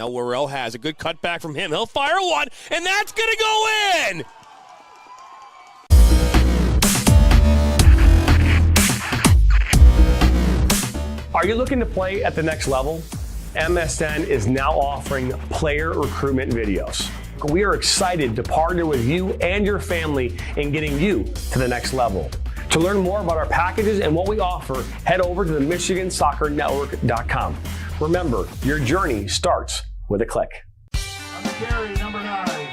Now Worrell has a good cutback from him. He'll fire one, and that's going to go in! Are you looking to play at the next level? MSN is now offering player recruitment videos. We are excited to partner with you and your family in getting you to the next level. To learn more about our packages and what we offer, head over to the MichiganSoccerNetwork.com. Remember, your journey starts with a click. Number 9.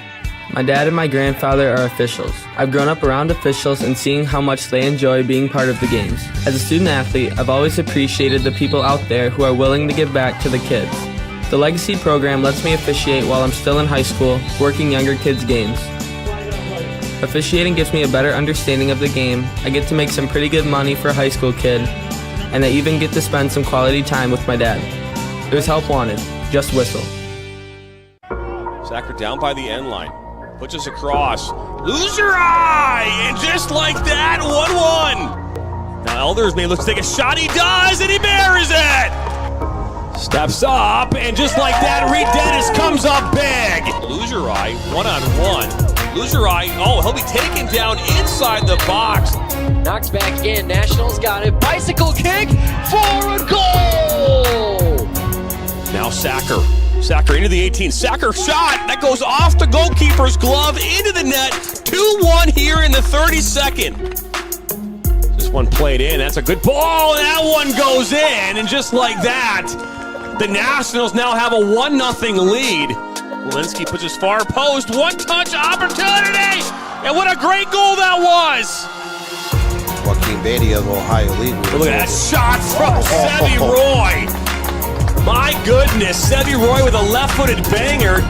My dad and my grandfather are officials. I've grown up around officials and seeing how much they enjoy being part of the games. As a student athlete, I've always appreciated the people out there who are willing to give back to the kids. The Legacy program lets me officiate while I'm still in high school, working younger kids' games. Officiating gives me a better understanding of the game. I get to make some pretty good money for a high school kid, and I even get to spend some quality time with my dad. There's help wanted. Just whistle. Sacker down by the end line. Puts us across. Lose your eye! And just like that, 1-1. Now Elders may look to take a shot. He does, and he buries it! Steps up, and just like that, Reed Dennis comes up big. Lose your eye, 1-on-1. Lose your eye. Oh, he'll be taken down inside the box. Knocks back in. Nationals got it. Bicycle kick for a goal! Now Sacker. Sacker into the 18. Sacker shot. That goes off the goalkeeper's glove into the net. 2-1 here in the 32nd. This one played in. That's a good ball. That one goes in. And just like that, the Nationals now have a 1-0 lead. Walensky puts his far post. One-touch opportunity. And what a great goal that was. Joaquin Beatty of Ohio League. Look at that shot from Sevi Roy. My goodness, Sevi Roy with a left-footed banger.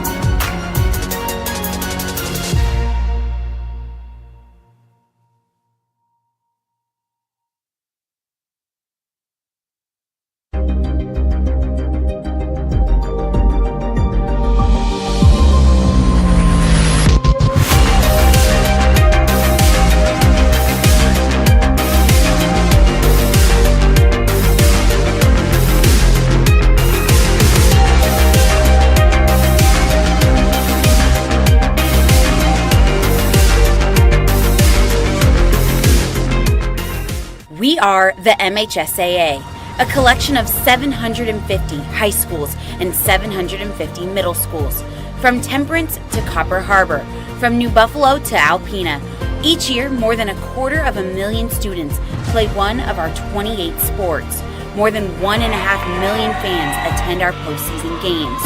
We are the MHSAA, a collection of 750 high schools and 750 middle schools, from Temperance to Copper Harbor, from New Buffalo to Alpena. Each year, more than 250,000 students play one of our 28 sports. More than 1.5 million fans attend our postseason games.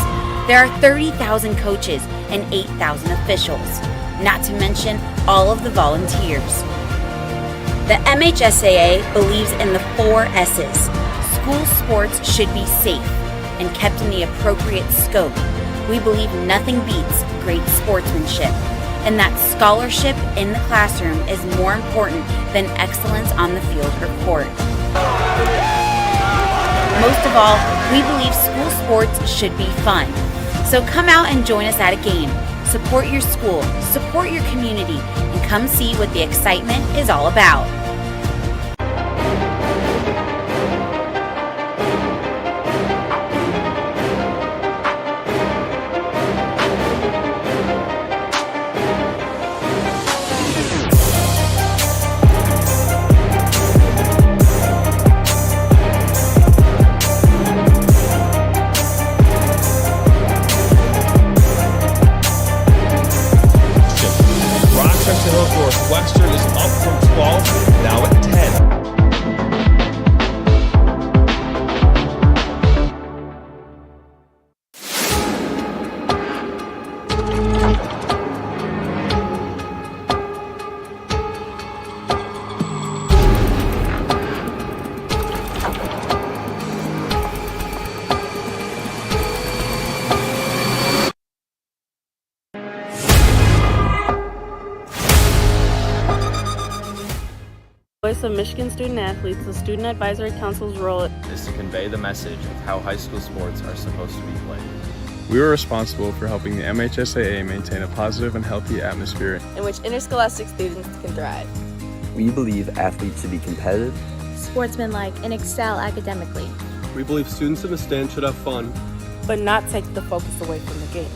There are 30,000 coaches and 8,000 officials, not to mention all of the volunteers. The MHSAA believes in the 4 S's. School sports should be safe and kept in the appropriate scope. We believe nothing beats great sportsmanship, and that scholarship in the classroom is more important than excellence on the field or court. Most of all, we believe school sports should be fun. So come out and join us at a game. Support your school, support your community, and come see what the excitement is all about. Northwestern is up from 12, now at 10. Voice of Michigan Student Athletes, the Student Advisory Council's role is to convey the message of how high school sports are supposed to be played. We are responsible for helping the MHSAA maintain a positive and healthy atmosphere in which interscholastic students can thrive. We believe athletes should be competitive, sportsmanlike, and excel academically. We believe students in the stand should have fun, but not take the focus away from the game.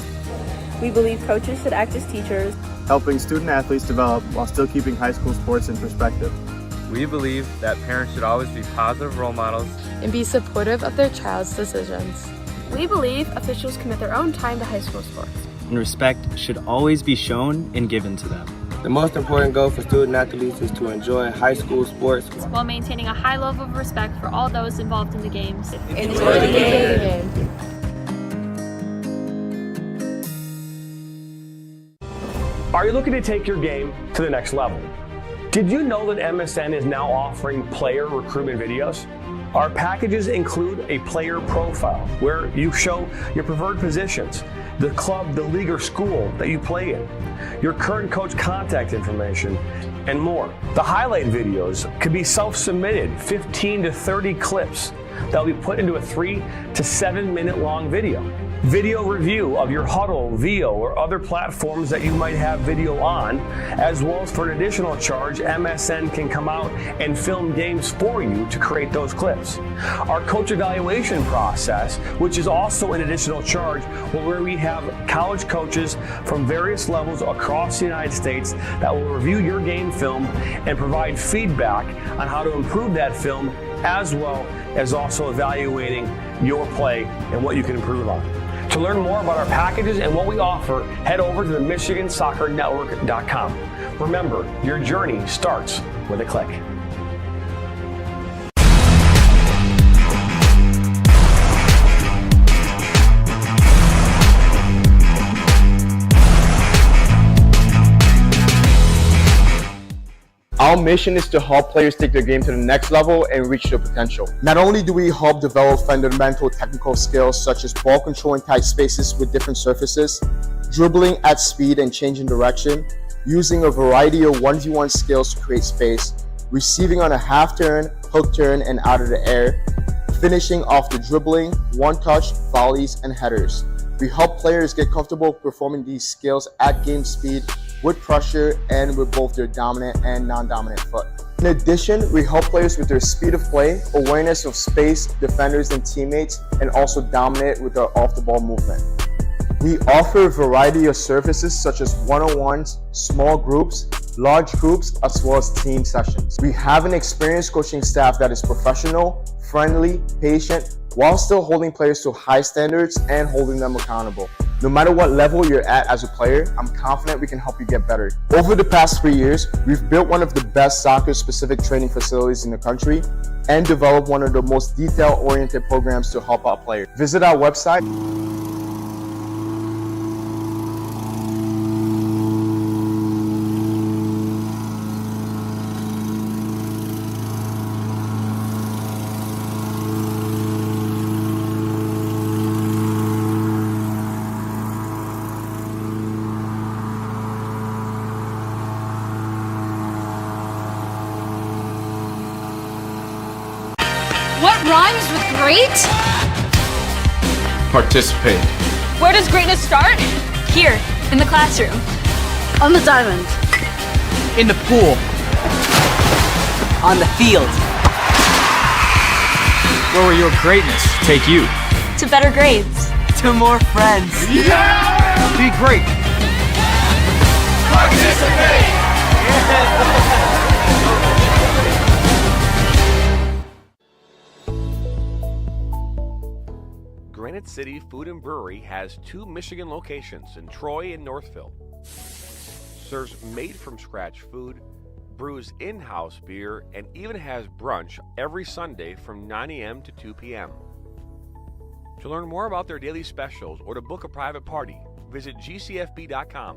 We believe coaches should act as teachers, helping student athletes develop while still keeping high school sports in perspective. We believe that parents should always be positive role models and be supportive of their child's decisions. We believe officials commit their own time to high school sports. And respect should always be shown and given to them. The most important goal for student athletes is to enjoy high school sports while maintaining a high level of respect for all those involved in the games. Enjoy the game. Are you looking to take your game to the next level? Did you know that MSN is now offering player recruitment videos? Our packages include a player profile where you show your preferred positions, the club, the league, or school that you play in, your current coach contact information, and more. The highlight videos could be self-submitted, 15 to 30 clips that will be put into a 3 to 7 minute long video. Video review of your Huddle, VO, or other platforms that you might have video on, as well as for an additional charge, MSN can come out and film games for you to create those clips. Our coach evaluation process, which is also an additional charge, where we have college coaches from various levels across the United States that will review your game film and provide feedback on how to improve that film, as well as also evaluating your play and what you can improve on. To learn more about our packages and what we offer, head over to the MichiganSoccerNetwork.com. Remember, your journey starts with a click. Our mission is to help players take their game to the next level and reach their potential. Not only do we help develop fundamental technical skills such as ball control in tight spaces with different surfaces, dribbling at speed and changing direction, using a variety of 1v1 skills to create space, receiving on a half turn, hook turn, and out of the air, finishing off the dribbling, one-touch, volleys, and headers. We help players get comfortable performing these skills at game speed, with pressure, and with both their dominant and non-dominant foot. In addition, we help players with their speed of play, awareness of space, defenders and teammates, and also dominate with their off-the-ball movement. We offer a variety of services such as one-on-ones, small groups, large groups, as well as team sessions. We have an experienced coaching staff that is professional, friendly, patient, while still holding players to high standards and holding them accountable. No matter what level you're at as a player, I'm confident we can help you get better. Over the past 3 years, we've built one of the best soccer-specific training facilities in the country and developed one of the most detail-oriented programs to help out players. Visit our website. What rhymes with great? Participate. Where does greatness start? Here, in the classroom. On the diamond. In the pool. On the field. Where will your greatness take you? To better grades. To more friends. Yeah! Be great. Participate! Granite City Food and Brewery has 2 Michigan locations in Troy and Northville. Serves made-from-scratch food, brews in-house beer, and even has brunch every Sunday from 9 a.m. to 2 p.m. To learn more about their daily specials or to book a private party, visit gcfb.com.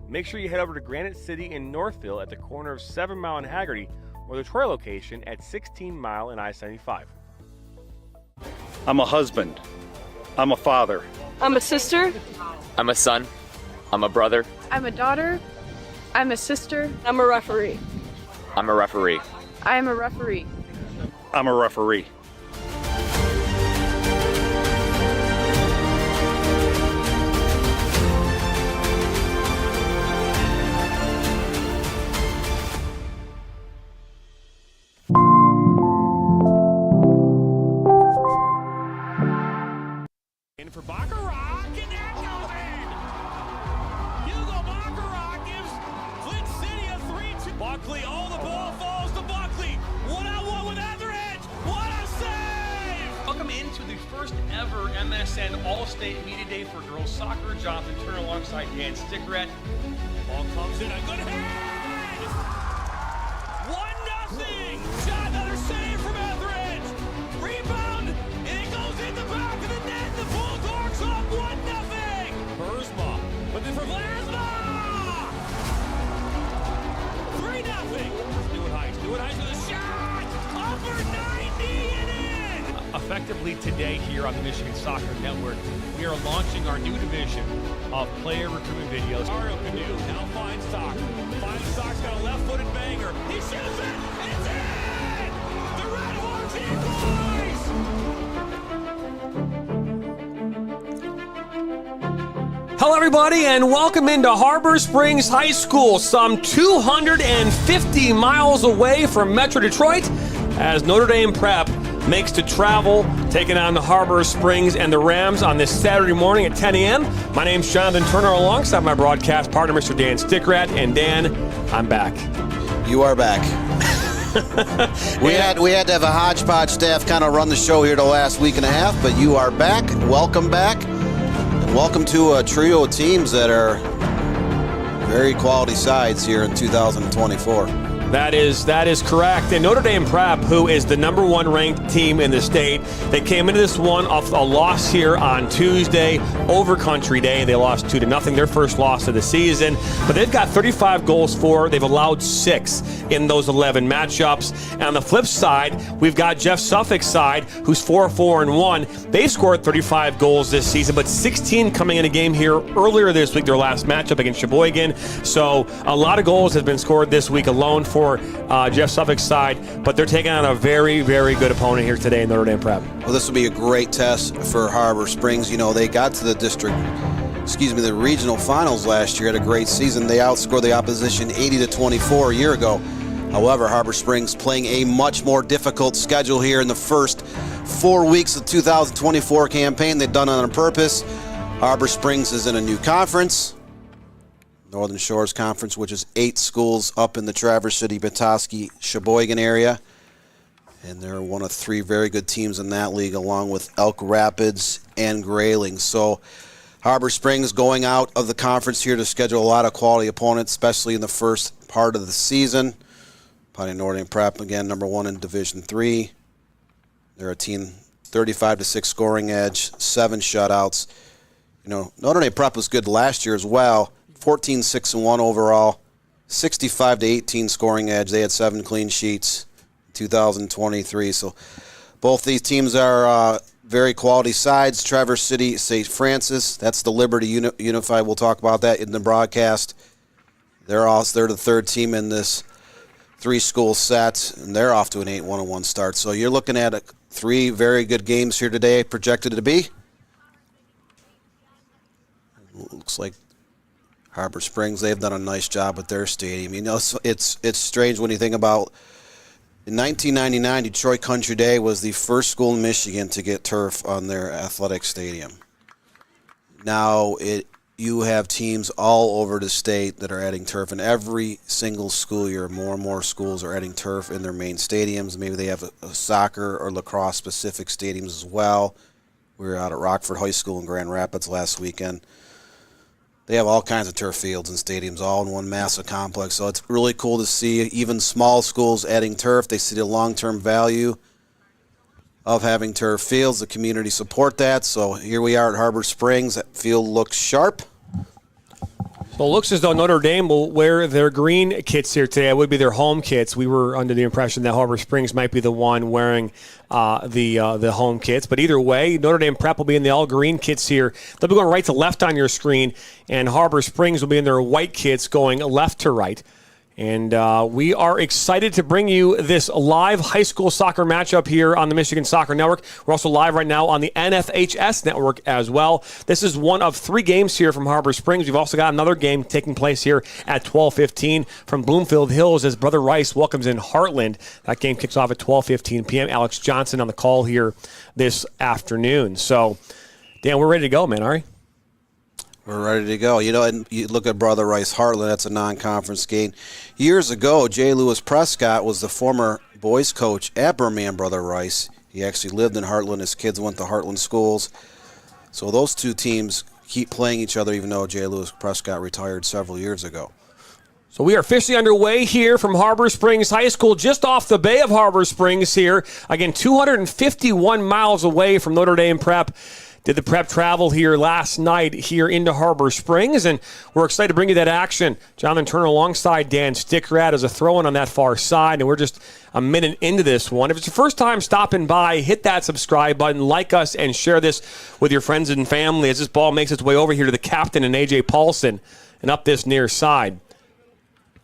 Make sure you head over to Granite City in Northville at the corner of 7 Mile and Haggerty, or the Troy location at 16 Mile and I-75. I'm a husband. I'm a father. I'm a sister. I'm a son. I'm a brother. I'm a daughter. I'm a sister. I'm a referee. I'm a referee. I am a referee. I'm a referee. Buckley, oh, the ball falls to Buckley. One-on-one with Etheridge. What a save! Welcome into the first ever MSN All-State Media Day for girls soccer. Jonathan Turner alongside Dan Stickrat. Ball comes in, a good head! 1-0! Shot, another save from Etheridge. Rebound, and it goes in the back of the net. The Bulldogs up 1-0. Burzma, but then for Vlasma! 3-0. Stewart Heiss with a shot! Upper 90 and in! Effectively today here on the Michigan Soccer Network, we are launching our new division of player recruitment videos. Mario Canoe now finds Stock. Stock's got a left-footed banger. He shoots it! It's in! The Red Hawks equalize! Hello, everybody, and welcome into Harbor Springs High School, some 250 miles away from Metro Detroit, as Notre Dame Prep makes to travel, taking on the Harbor Springs and the Rams on this Saturday morning at 10 a.m. My name's Jonathan Turner, alongside my broadcast partner, Mr. Dan Stickrat. And Dan, I'm back. You are back. we had to have a hodgepodge staff kind of run the show here the last week and a half, but you are back. Welcome back. And welcome to a trio of teams that are very quality sides here in 2024. That is correct. And Notre Dame Prep, who is the number one ranked team in the state, they came into this one off a loss here on Tuesday, over Country Day. They lost 2-0, their first loss of the season. But they've got 35 goals for. They've allowed 6 in those 11 matchups. And on the flip side, we've got Jeff Suffolk's side, who's 4-4-1. They've scored 35 goals this season, but 16 coming in a game here earlier this week, their last matchup against Sheboygan. So a lot of goals have been scored this week alone for Jeff Suffolk's side, but they're taking on a very, very good opponent here today in Notre Dame Prep. Well, this will be a great test for Harbor Springs. You know, they got to the regional finals last year, had a great season. They outscored the opposition 80-24 a year ago. However, Harbor Springs playing a much more difficult schedule here in the first 4 weeks of the 2024 campaign. They've done it on purpose. Harbor Springs is in a new conference, Northern Shores Conference, which is 8 schools up in the Traverse City, Petoskey, Sheboygan area. And they're one of 3 very good teams in that league, along with Elk Rapids and Grayling. So Harbor Springs going out of the conference here to schedule a lot of quality opponents, especially in the first part of the season. Putting Notre Dame Prep, again, number 1 in Division III. They're a team 35-6 scoring edge, 7 shutouts. You know, Notre Dame Prep was good last year as well. 14-6-1 overall, 65-18 scoring edge. They had 7 clean sheets in 2023. So both these teams are very quality sides. Traverse City, St. Francis, that's the Liberty Unified. We'll talk about that in the broadcast. They're the third team in this 3-school set, and they're off to an 8-1-1 start. So you're looking at 3 very good games here today, projected to be. Looks like Harbor Springs, they've done a nice job with their stadium. You know, it's strange when you think about, in 1999, Detroit Country Day was the first school in Michigan to get turf on their athletic stadium. Now you have teams all over the state that are adding turf, and every single school year, more and more schools are adding turf in their main stadiums. Maybe they have a soccer or lacrosse-specific stadiums as well. We were out at Rockford High School in Grand Rapids last weekend. They have all kinds of turf fields and stadiums all in one massive complex. So it's really cool to see even small schools adding turf. They see the long-term value of having turf fields. The community support that. So here we are at Harbor Springs. That field looks sharp. So it looks as though Notre Dame will wear their green kits here today. It would be their home kits. We were under the impression that Harbor Springs might be the one wearing the home kits. But either way, Notre Dame Prep will be in the all-green kits here. They'll be going right to left on your screen, and Harbor Springs will be in their white kits going left to right. And we are excited to bring you this live high school soccer matchup here on the Michigan Soccer Network. We're also live right now on the NFHS Network as well. This is one of 3 games here from Harbor Springs. We've also got another game taking place here at 12:15 from Bloomfield Hills as Brother Rice welcomes in Heartland. That game kicks off at 12:15 p.m. Alex Johnson on the call here this afternoon. So, Dan, we're ready to go, man, are we? We're ready to go. And you look at Brother Rice Heartland, that's a non-conference game. Years ago, J. Lewis Prescott was the former boys coach at Birmingham Brother Rice. He actually lived in Heartland. His kids went to Heartland schools. So those two teams keep playing each other, even though J. Lewis Prescott retired several years ago. So we are officially underway here from Harbor Springs High School, just off the bay of Harbor Springs here. Again, 251 miles away from Notre Dame Prep. Did the Prep travel here last night here into Harbor Springs, and we're excited to bring you that action. Jonathan Turner alongside Dan Stickrad as a throw-in on that far side, and we're just a minute into this one. If it's your first time stopping by, hit that subscribe button, like us, and share this with your friends and family as this ball makes its way over here to the captain and A.J. Paulson and up this near side.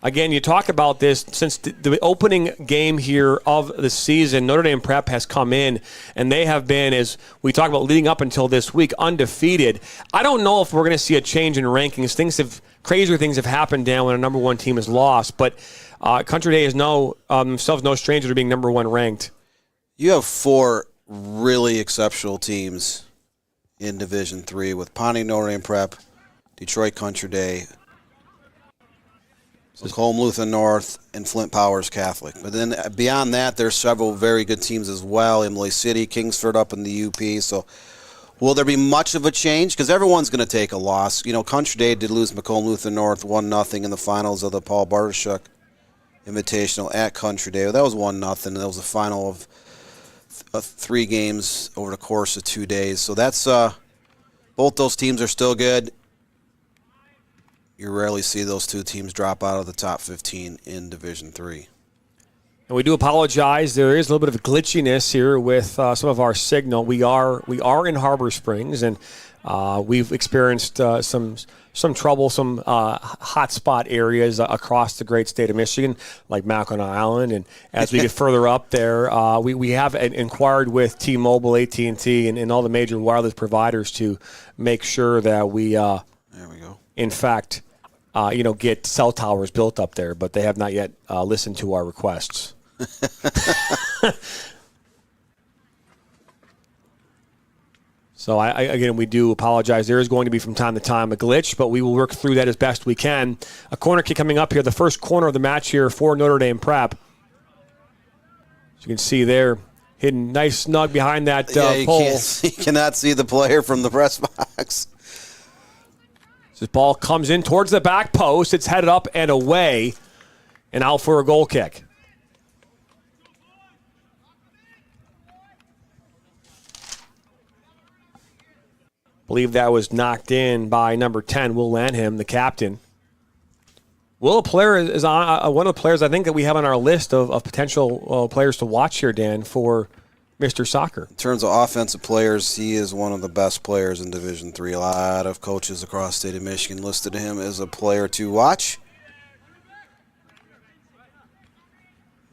Again, you talk about this since the opening game here of the season. Notre Dame Prep has come in, and they have been, as we talk about leading up until this week, undefeated. I don't know if we're going to see a change in rankings. Crazier things have happened down when a number one team is lost, but Country Day is themselves no stranger to being number one ranked. You have 4 really exceptional teams in Division III with Pawnee Notre Dame Prep, Detroit Country Day, Macomb Lutheran North, and Flint Powers Catholic. But then beyond that, there's several very good teams as well. Imlay City, Kingsford up in the UP. So will there be much of a change? Because everyone's going to take a loss. Country Day did lose Macomb Lutheran North 1-0 in the finals of the Paul Bartashuk Invitational at Country Day. That was 1-0. That was the final of 3 games over the course of 2 days. So that's both those teams are still good. You rarely see those two teams drop out of the top 15 in Division III. And we do apologize. There is a little bit of glitchiness here with some of our signal. We are in Harbor Springs, and we've experienced some trouble, some hotspot areas across the great state of Michigan, like Mackinac Island. And as we get further up there, we have inquired with T-Mobile, AT&T, and all the major wireless providers to make sure that we, there we go. In fact, get cell towers built up there, but they have not yet listened to our requests. So, again, we do apologize. There is going to be from time to time a glitch, but we will work through that as best we can. A corner kick coming up here, the first corner of the match here for Notre Dame Prep. As you can see there, hidden nice snug behind that pole. You cannot see the player from the press box. This ball comes in towards the back post. It's headed up and away and out for a goal kick. Believe that was knocked in by number 10, Will Lanham, the captain. Will, a player is on, one of the players I think that we have on our list of potential players to watch here, Dan, for Mr. Soccer. In terms of offensive players, he is one of the best players in Division III. A lot of coaches across the state of Michigan listed him as a player to watch.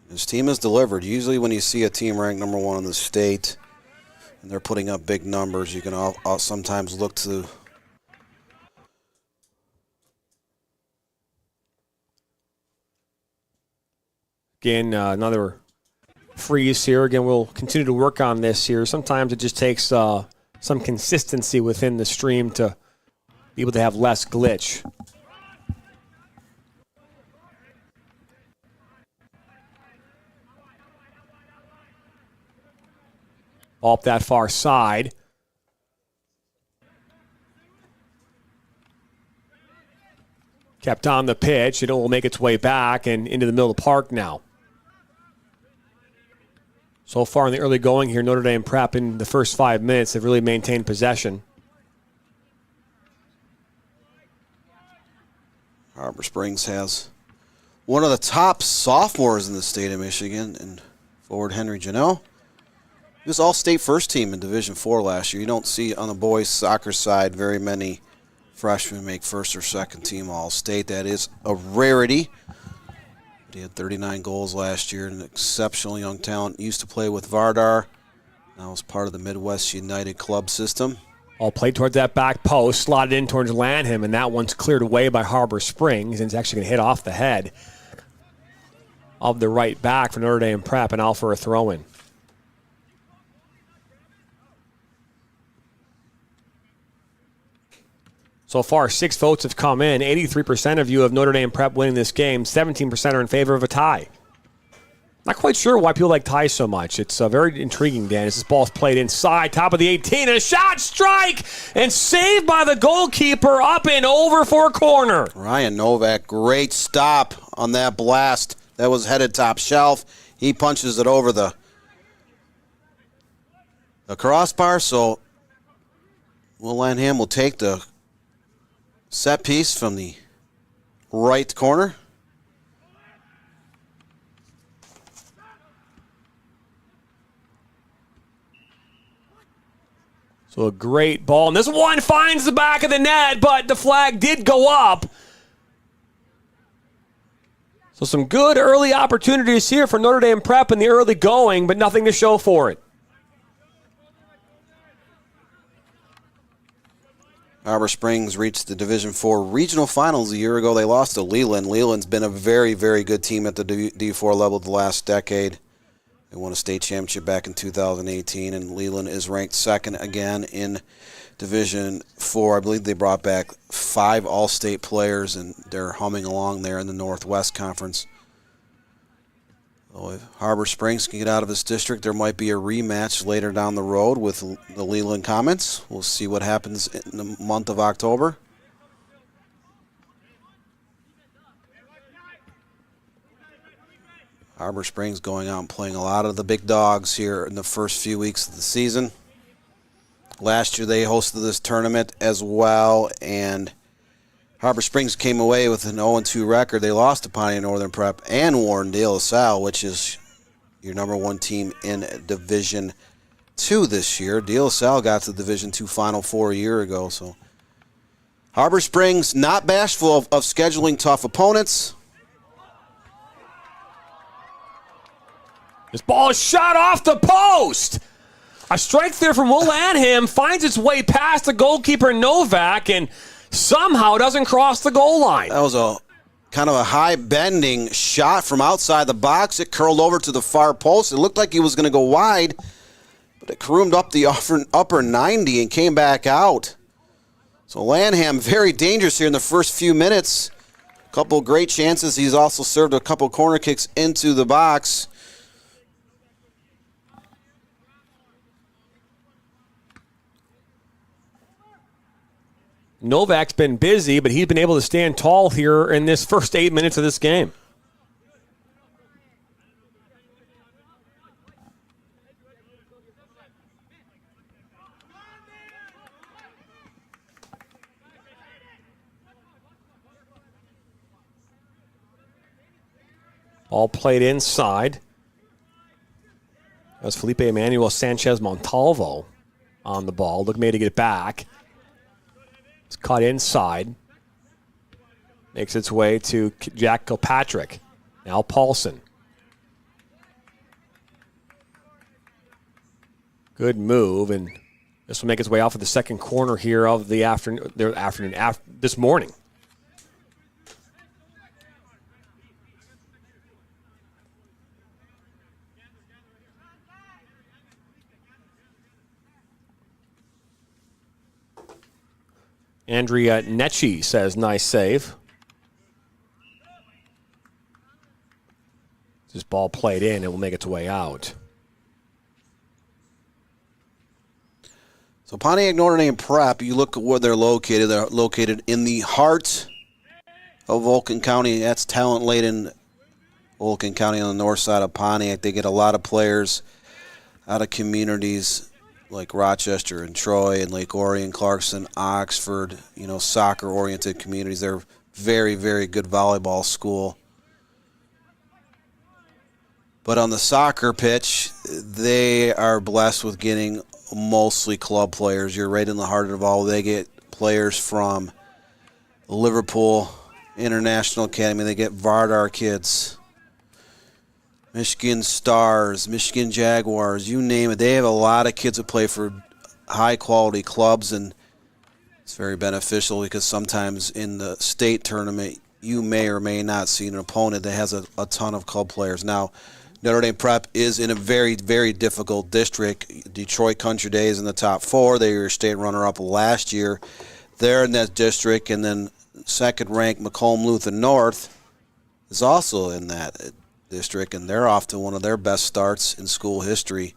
His team has delivered. Usually when you see a team ranked number 1 in the state and they're putting up big numbers, you can sometimes look to again, another freeze here. Again, we'll continue to work on this here. Sometimes it just takes some consistency within the stream to be able to have less glitch. Off that far side. Kept on the pitch. It will make its way back and into the middle of the park now. So far in the early going here, Notre Dame Prep in the first 5 minutes have really maintained possession. Harbor Springs has one of the top sophomores in the state of Michigan, and forward Henry Janelle. He was all-state first team in Division IV last year. You don't see on the boys' soccer side very many freshmen make first or second team all-state. That is a rarity. He had 39 goals last year, an exceptional young talent. Used to play with Vardar. Now was part of the Midwest United club system. All played towards that back post, slotted in towards Lanham, and that one's cleared away by Harbor Springs, and it's actually going to hit off the head of the right back for Notre Dame Prep, and out for a throw-in. So far, 6 votes have come in. 83% of you have Notre Dame Prep winning this game. 17% are in favor of a tie. Not quite sure why people like ties so much. It's very intriguing, Dan, as this ball's played inside, top of the 18, and a shot, strike, and saved by the goalkeeper, up and over for a corner. Ryan Novak, great stop on that blast. That was headed top shelf. He punches it over the crossbar, so Will Lanham will take the set piece from the right corner. So a great ball. And this one finds the back of the net, but the flag did go up. So some good early opportunities here for Notre Dame Prep in the early going, but nothing to show for it. Harbor Springs reached the Division IV Regional Finals a year ago. They lost to Leland. Leland's been a very, very good team at the D4 level the last decade. They won a state championship back in 2018, and Leland is ranked second again in Division IV. I believe they brought back 5 all-state players, and they're humming along there in the Northwest Conference. So if Harbor Springs can get out of this district, there might be a rematch later down the road with the Leland Comets. We'll see what happens in the month of October. Harbor Springs going out and playing a lot of the big dogs here in the first few weeks of the season. Last year they hosted this tournament as well, and Harbor Springs came away with an 0-2 record. They lost to Pontiac Northern Prep and Warren De La Salle, which is your number 1 team in Division II this year. De La Salle got to the Division II Final Four a year ago. So Harbor Springs not bashful of scheduling tough opponents. This ball is shot off the post. A strike there from Will Lanham finds its way past the goalkeeper Novak and somehow doesn't cross the goal line. That was a kind of a high bending shot from outside the box. It curled over to the far post. It looked like he was going to go wide, but it caroomed up the upper 90 and came back out. So Lanham very dangerous here in the first few minutes. A couple of great chances. He's also served a couple corner kicks into the box. Novak's been busy, but he's been able to stand tall here in this first 8 minutes of this game. Ball played inside. That was Felipe Emmanuel Sanchez Montalvo on the ball. Look, made to get it back. It's caught inside. Makes its way to Jack Kilpatrick. Now Paulson. Good move, and this will make its way out for the second corner here of the this morning. Andrea Necci says, nice save. This ball played in, it will make its way out. So Pontiac Notre Dame Prep, you look at where they're located. They're located in the heart of Vulcan County. That's talent-laden Vulcan County on the north side of Pontiac. They get a lot of players out of communities like Rochester and Troy and Lake Orion, Clarkson, Oxford, soccer-oriented communities. They're very, very good volleyball school. But on the soccer pitch, they are blessed with getting mostly club players. You're right in the heart of all. They get players from Liverpool International Academy. They get Vardar kids, Michigan Stars, Michigan Jaguars, you name it. They have a lot of kids that play for high-quality clubs, and it's very beneficial because sometimes in the state tournament, you may or may not see an opponent that has a ton of club players. Now, Notre Dame Prep is in a very, very difficult district. Detroit Country Day is in the top 4. They were state runner-up last year. there in that district, and then second-ranked Macomb Lutheran North is also in that district, and they're off to one of their best starts in school history.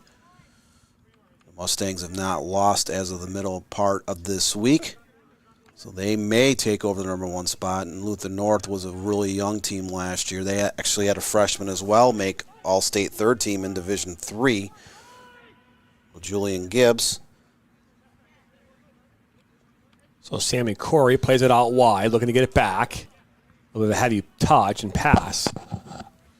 The Mustangs have not lost as of the middle part of this week, so they may take over the number 1 spot. And Lutheran North was a really young team last year. They actually had a freshman as well make All-State third team in Division III, Julian Gibbs. So Sammy Corey plays it out wide, looking to get it back. A little bit of a heavy touch and pass.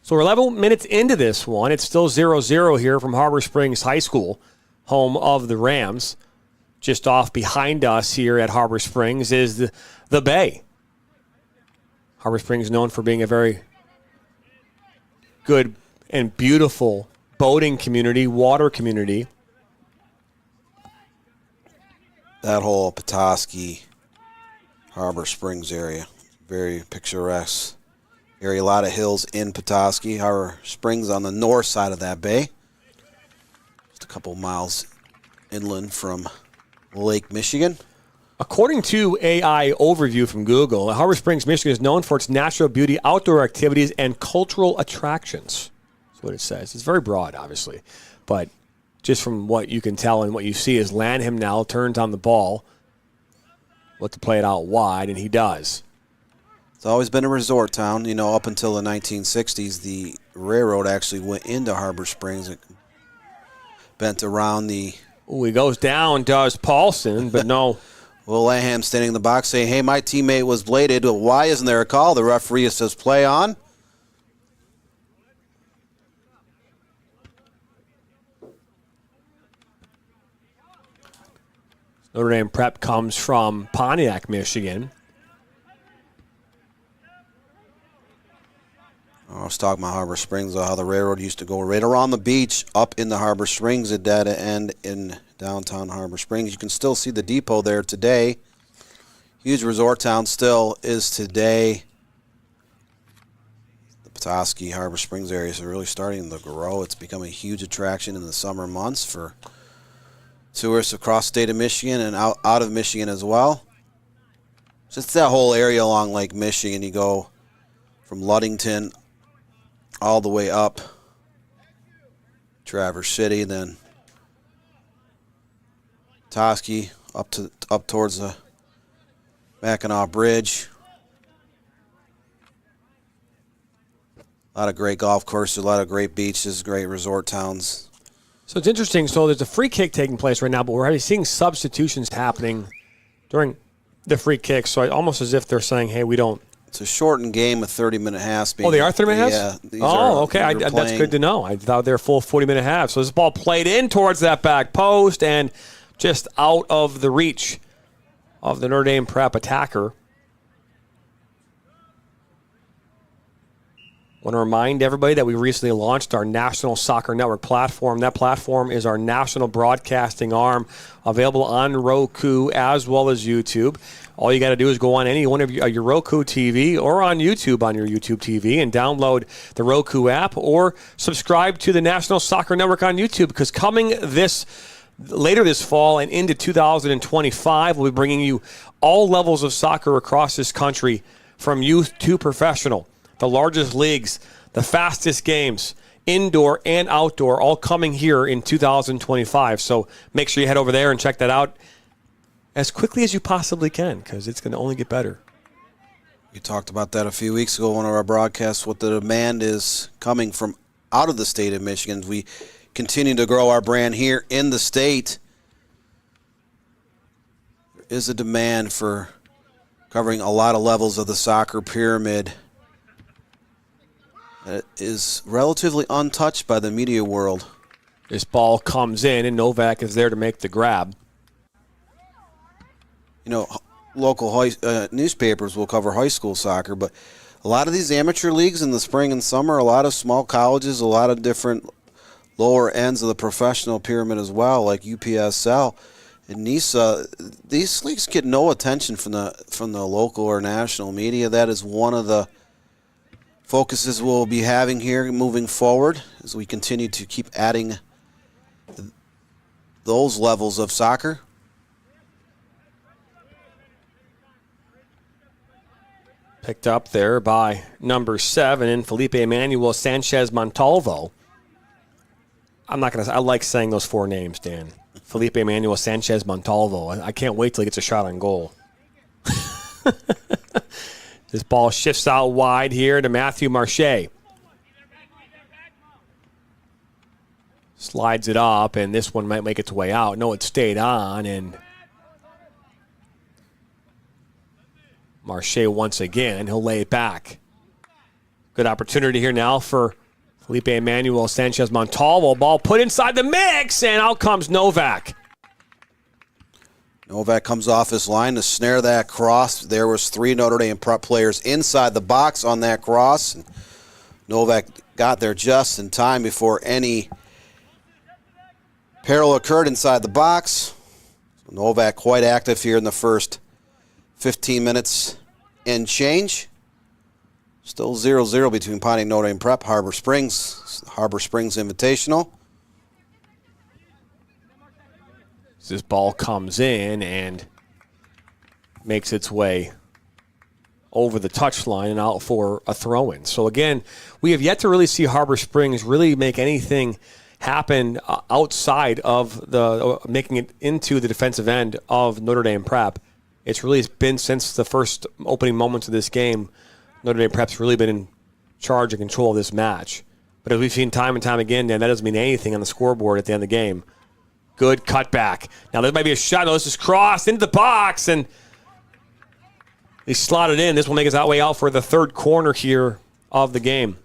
So we're 11 minutes into this one. It's still 0-0 here from Harbor Springs High School, home of the Rams. Just off behind us here at Harbor Springs is the Bay. Harbor Springs is known for being a very good and beautiful boating community, water community. That whole Petoskey, Harbor Springs area, very picturesque area. A lot of hills in Petoskey. Harbor Springs on the north side of that bay. Just a couple miles inland from Lake Michigan. According to AI overview from Google, Harbor Springs, Michigan is known for its natural beauty, outdoor activities, and cultural attractions. That's what it says. It's very broad, obviously, but just from what you can tell and what you see is Lanham now turns on the ball. Look to play it out wide, and he does. It's always been a resort town. You know, up until the 1960s, the railroad actually went into Harbor Springs. It bent around the... Ooh, he goes down, does Paulson, but no. Will Lanham standing in the box saying, hey, my teammate was bladed. Why isn't there a call? The referee says play on. Notre Dame prep comes from Pontiac, Michigan. I was talking about Harbor Springs, how the railroad used to go right around the beach, up in the Harbor Springs at that end in downtown Harbor Springs. You can still see the depot there today. Huge resort town still is today. The Petoskey, Harbor Springs area is really starting to grow. It's become a huge attraction in the summer months for tourists across the state of Michigan and out of Michigan as well. Just that whole area along Lake Michigan. You go from Ludington all the way up Traverse City, then Petoskey up towards the Mackinac Bridge. A lot of great golf courses, a lot of great beaches, great resort towns. So it's interesting. So there's a free kick taking place right now, but we're already seeing substitutions happening during the free kick. So almost as if they're saying, hey, we don't. It's a shortened game, a 30-minute half. Oh, they are 30-minute halves? Yeah. Okay. That's good to know. I thought they were full 40-minute halves. So this ball played in towards that back post and just out of the reach of the Notre Dame prep attacker. I want to remind everybody that we recently launched our National Soccer Network platform. That platform is our national broadcasting arm, available on Roku as well as YouTube. All you got to do is go on any one of your Roku TV or on YouTube on your YouTube TV and download the Roku app or subscribe to the National Soccer Network on YouTube, because coming later this fall and into 2025, we'll be bringing you all levels of soccer across this country, from youth to professional. The largest leagues, the fastest games, indoor and outdoor, all coming here in 2025. So make sure you head over there and check that out as quickly as you possibly can, because it's going to only get better. We talked about that a few weeks ago on one of our broadcasts, what the demand is coming from out of the state of Michigan. We continue to grow our brand here in the state. There is a demand for covering a lot of levels of the soccer pyramid. It is relatively untouched by the media world. This ball comes in, and Novak is there to make the grab. You know, local newspapers will cover high school soccer, but a lot of these amateur leagues in the spring and summer, a lot of small colleges, a lot of different lower ends of the professional pyramid as well, like UPSL and NISA. These leagues get no attention from the local or national media. That is one of the focuses we'll be having here moving forward as we continue to keep adding those levels of soccer. Picked up there by number 7, Felipe Emmanuel Sanchez Montalvo. I like saying those 4 names, Dan. Felipe Emmanuel Sanchez Montalvo. I can't wait till he gets a shot on goal. This ball shifts out wide here to Matthew Marche. Slides it up, and this one might make its way out. No, it stayed on, and Marche once again. He'll lay it back. Good opportunity here now for Felipe Emmanuel Sanchez Montalvo. Ball put inside the mix, and out comes Novak. Novak comes off his line to snare that cross. There was 3 Notre Dame prep players inside the box on that cross. And Novak got there just in time before any peril occurred inside the box. So Novak quite active here in the first 15 minutes and change. Still 0-0 between Pawnee and Notre Dame Prep. Harbor Springs Invitational. This ball comes in and makes its way over the touchline and out for a throw-in. So again, we have yet to really see Harbor Springs really make anything happen outside of the making it into the defensive end of Notre Dame Prep. It's really been since the first opening moments of this game, Notre Dame Prep's really been in charge and control of this match. But as we've seen time and time again, Dan, that doesn't mean anything on the scoreboard at the end of the game. Good cutback. Now, there might be a shot. No, this is crossed into the box, and he slotted in. This will make his way out for the third corner here of the game.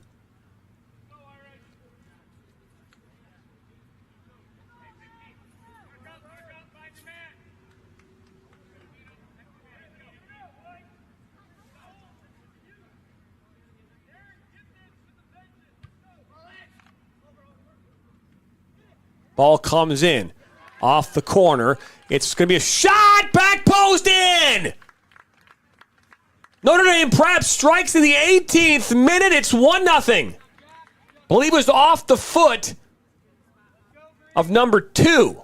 Ball comes in off the corner. It's going to be a shot. Back post in. Notre Dame Prep strikes in the 18th minute. It's 1-0. Believe it was off the foot of number 2.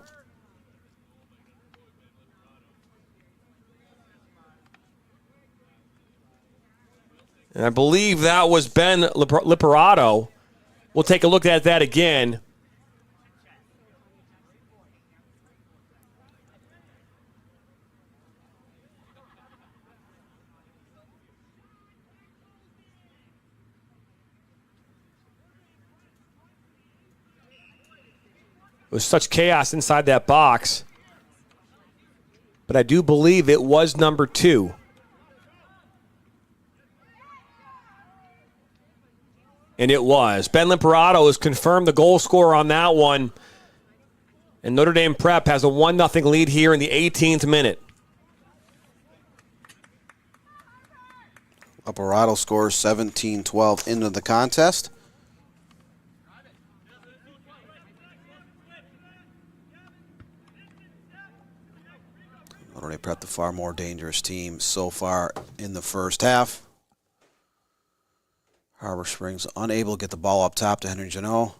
And I believe that was Ben Liperato. We'll take a look at that again. It was such chaos inside that box. But I do believe it was number 2. And it was. Ben Liperato has confirmed the goal scorer on that one. And Notre Dame Prep has a 1-0 lead here in the 18th minute. Liperato scores 17-12 into the contest. Notre Dame Prep, the far more dangerous team so far in the first half. Harbor Springs unable to get the ball up top to Henry Janot.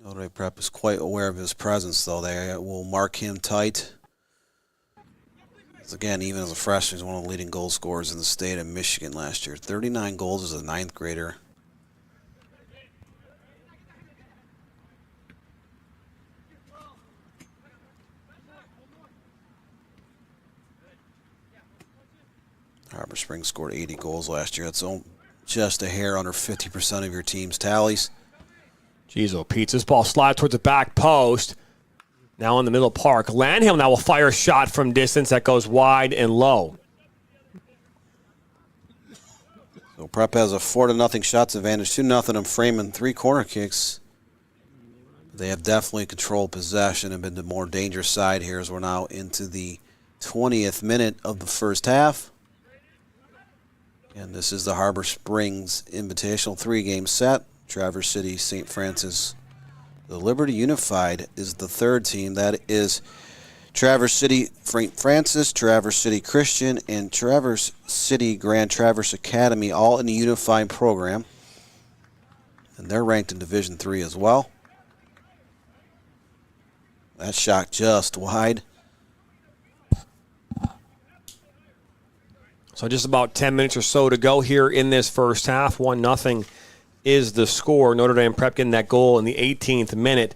Notre Dame Prep is quite aware of his presence, though. They will mark him tight. Again, even as a freshman, he's one of the leading goal scorers in the state of Michigan last year. 39 goals as a 9th grader. Harbor Springs scored 80 goals last year. That's just a hair under 50% of your team's tallies. Jeez, oh, Pete. This ball slides towards the back post. Now in the middle park. Landhill now will fire a shot from distance that goes wide and low. So Prep has a 4-0 shots advantage, 2-0 in frame and 3 corner kicks. They have definitely controlled possession and been the more dangerous side here as we're now into the 20th minute of the first half. And this is the Harbor Springs Invitational 3-game set. Traverse City, St. Francis. The Liberty Unified is the third team. That is Traverse City, St. Francis, Traverse City Christian, and Traverse City Grand Traverse Academy, all in the Unified program. And they're ranked in Division III as well. That shot just wide. So just about 10 minutes or so to go here in this first half. 1-0 is the score. Notre Dame Prep getting that goal in the 18th minute.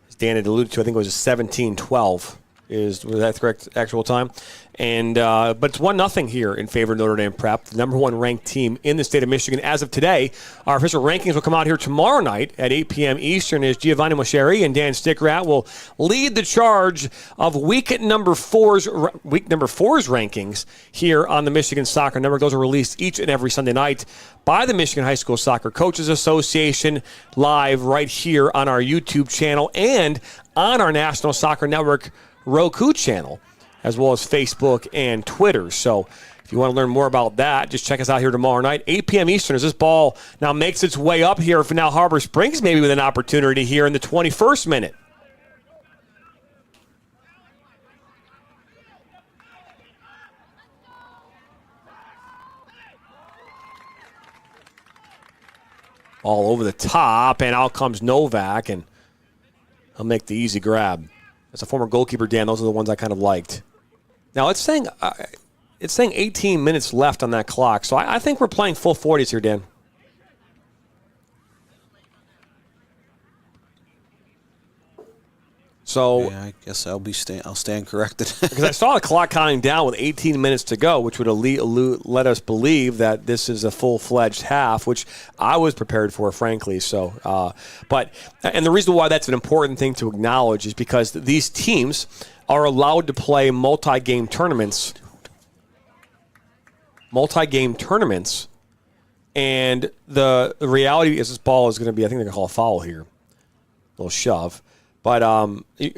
As Dan had alluded to, I think it was 17-12. Was that the correct actual time? And but it's 1-0 here in favor of Notre Dame Prep, the number one ranked team in the state of Michigan as of today. Our official rankings will come out here tomorrow night at 8 p.m. Eastern as Giovanni Moscheri and Dan Stickrat will lead the charge of week number four's rankings here on the Michigan Soccer Network. Those are released each and every Sunday night by the Michigan High School Soccer Coaches Association, live right here on our YouTube channel and on our National Soccer Network Roku channel, as well as Facebook and Twitter. So if you want to learn more about that, just check us out here tomorrow night, 8 p.m. Eastern, as this ball now makes its way up here for now Harbor Springs, maybe with an opportunity here in the 21st minute. All over the top, and out comes Novak, and he'll make the easy grab. As a former goalkeeper, Dan, those are the ones I kind of liked. Now, it's saying 18 minutes left on that clock, so I think we're playing full 40s here, Dan. So yeah, I guess I'll stand corrected. Because I saw the clock counting down with 18 minutes to go, which would let us believe that this is a full-fledged half, which I was prepared for, frankly. So, and the reason why that's an important thing to acknowledge is because these teams are allowed to play multi-game tournaments. And the reality is this ball is going to be, I think they're going to call a foul here. A little shove. But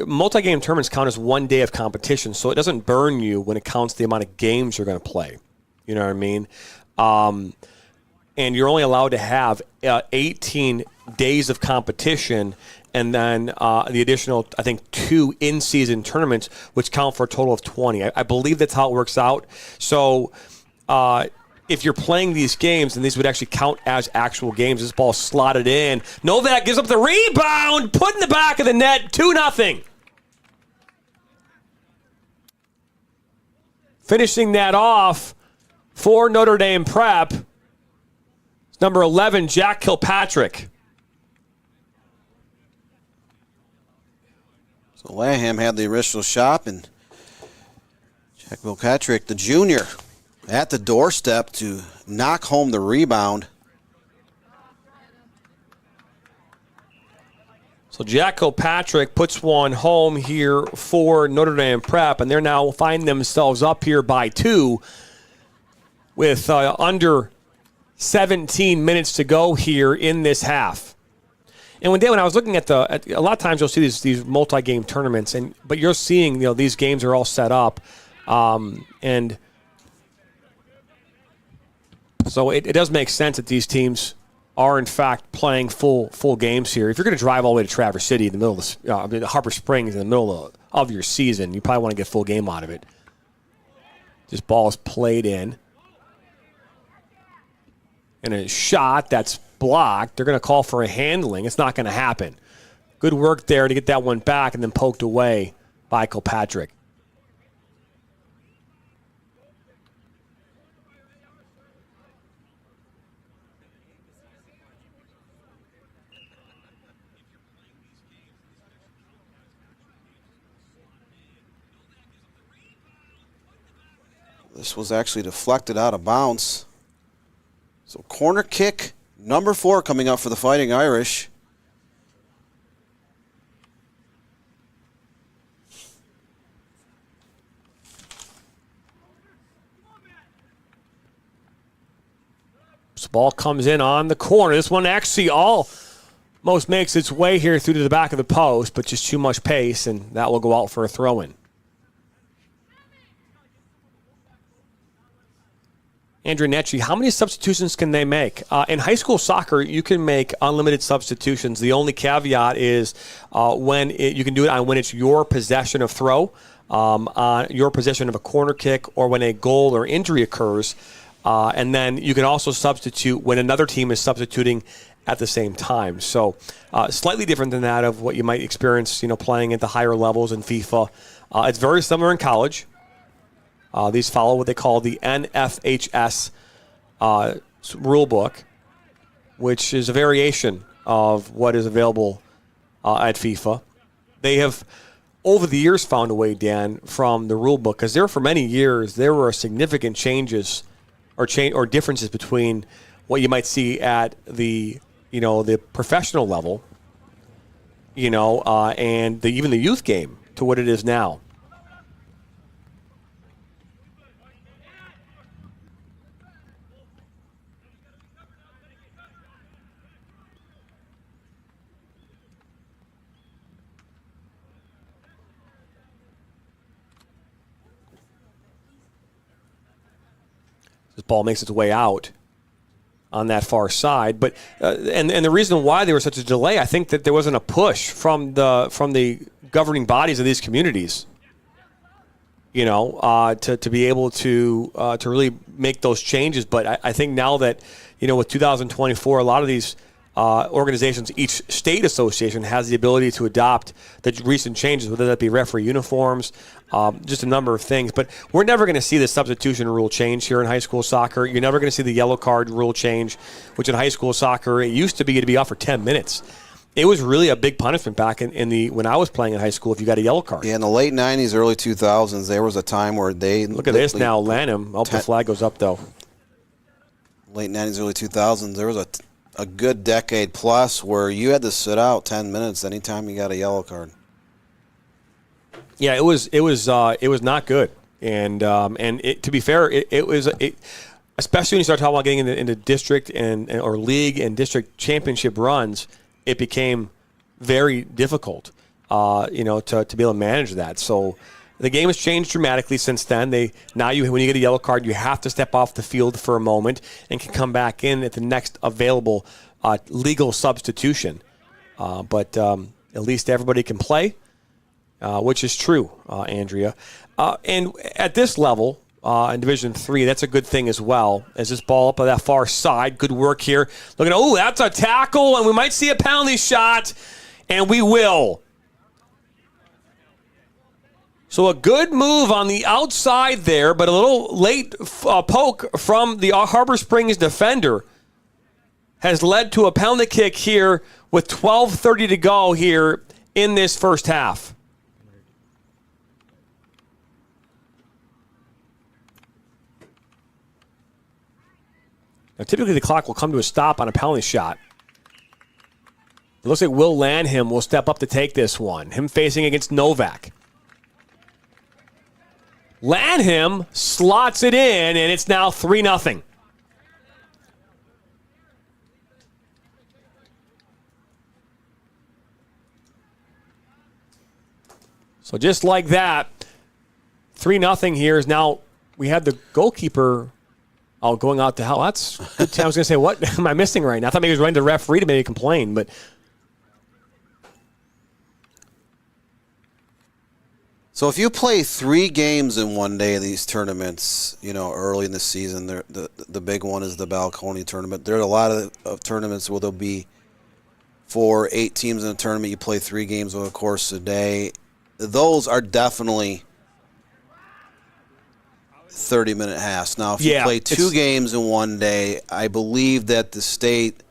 multi-game tournaments count as 1 day of competition, so it doesn't burn you when it counts the amount of games you're going to play. You know what I mean? And you're only allowed to have 18 days of competition and then the additional, I think, 2 in-season tournaments, which count for a total of 20. I believe that's how it works out. So if you're playing these games, and these would actually count as actual games, this ball slotted in. Novak gives up the rebound, put in the back of the net, 2-0. Finishing that off for Notre Dame Prep, it's number 11, Jack Kilpatrick. So Laham had the initial shot, and Jack Kilpatrick, the junior, at the doorstep to knock home the rebound. So Jack Kilpatrick puts one home here for Notre Dame Prep, and they're now finding themselves up here by 2 with under 17 minutes to go here in this half. And when I was looking at a lot of times you'll see these multi-game tournaments, but you're seeing these games are all set up, and so it does make sense that these teams are, in fact, playing full games here. If you're going to drive all the way to Traverse City in the middle of Harbor Springs in the middle of your season, you probably want to get full game out of it. This ball is played in. And a shot that's blocked. They're going to call for a handling. It's not going to happen. Good work there to get that one back and then poked away by Kilpatrick. This was actually deflected out of bounds. So corner kick, number 4 coming up for the Fighting Irish. This ball comes in on the corner. This one actually almost makes its way here through to the back of the post, but just too much pace, and that will go out for a throw-in. Andrew Netchi, how many substitutions can they make? In high school soccer, you can make unlimited substitutions. The only caveat is you can do it when it's your possession of throw, on your possession of a corner kick, or when a goal or injury occurs. And then you can also substitute when another team is substituting at the same time. So slightly different than that of what you might experience, playing at the higher levels in FIFA. It's very similar in college. These follow what they call the NFHS rule book, which is a variation of what is available at FIFA. They have, over the years, found a way, Dan, from the rule book, because for many years there were significant changes or differences between what you might see at the professional level, and even the youth game to what it is now. This ball makes its way out on that far side, but and the reason why there was such a delay, I think that there wasn't a push from the governing bodies of these communities, to be able to really make those changes. But I think now that with 2024, a lot of these organizations, each state association has the ability to adopt the recent changes, whether that be referee uniforms, just a number of things. But we're never going to see the substitution rule change here in high school soccer. You're never going to see the yellow card rule change, which in high school soccer, it used to be off for 10 minutes. It was really a big punishment back when I was playing in high school if you got a yellow card. Yeah, in the late 90s, early 2000s, there was a time where they... Look at this now, Lanham. Oh, the flag goes up, though. Late 90s, early 2000s, there was a good decade plus where you had to sit out 10 minutes anytime you got a yellow card. Yeah, it was not good, and to be fair, it was especially when you start talking about getting into district or league and district championship runs, it became very difficult, to be able to manage that. So the game has changed dramatically since then. When you get a yellow card, you have to step off the field for a moment and can come back in at the next available legal substitution. But at least everybody can play, which is true, Andrea. And at this level, in Division III, that's a good thing as well. As this ball up on that far side, good work here. Look at, that's a tackle, and we might see a penalty shot, and we will. So a good move on the outside there, but a little late poke from the Harbor Springs defender has led to a penalty kick here with 12:30 to go here in this first half. Now, typically the clock will come to a stop on a penalty shot. It looks like Will Lanham will step up to take this one. Him facing against Novak. Lanham slots it in, and it's now 3-0. So just like that, 3-0 here is now, we had the goalkeeper going out to hell. That's good. I was going to say, what am I missing right now? I thought maybe he was running to the referee to maybe complain, but... So if you play 3 games in one day of these tournaments, early in the season, the big one is the Balcony tournament. There are a lot of tournaments where there'll be 4, 8 teams in a tournament. You play 3 games over the course of a day. Those are definitely 30-minute halves. Now, if you play 2 games in one day, I believe that the state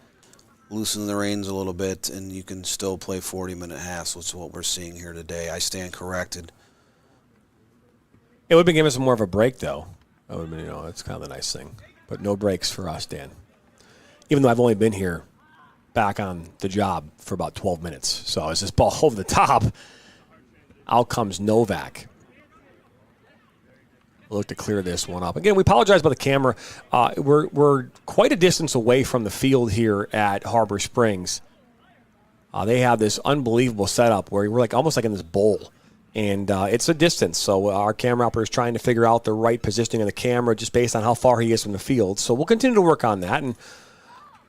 loosens the reins a little bit, and you can still play 40-minute halves, which is what we're seeing here today. I stand corrected. It would have been giving us more of a break, though. That would have been, that's kind of the nice thing. But no breaks for us, Dan. Even though I've only been here back on the job for about 12 minutes. So as this ball over the top, out comes Novak. We'll look to clear this one up. Again, we apologize about the camera. We're quite a distance away from the field here at Harbor Springs. They have this unbelievable setup where we're almost like in this bowl. And it's a distance, so our camera operator is trying to figure out the right positioning of the camera just based on how far he is from the field. So we'll continue to work on that, and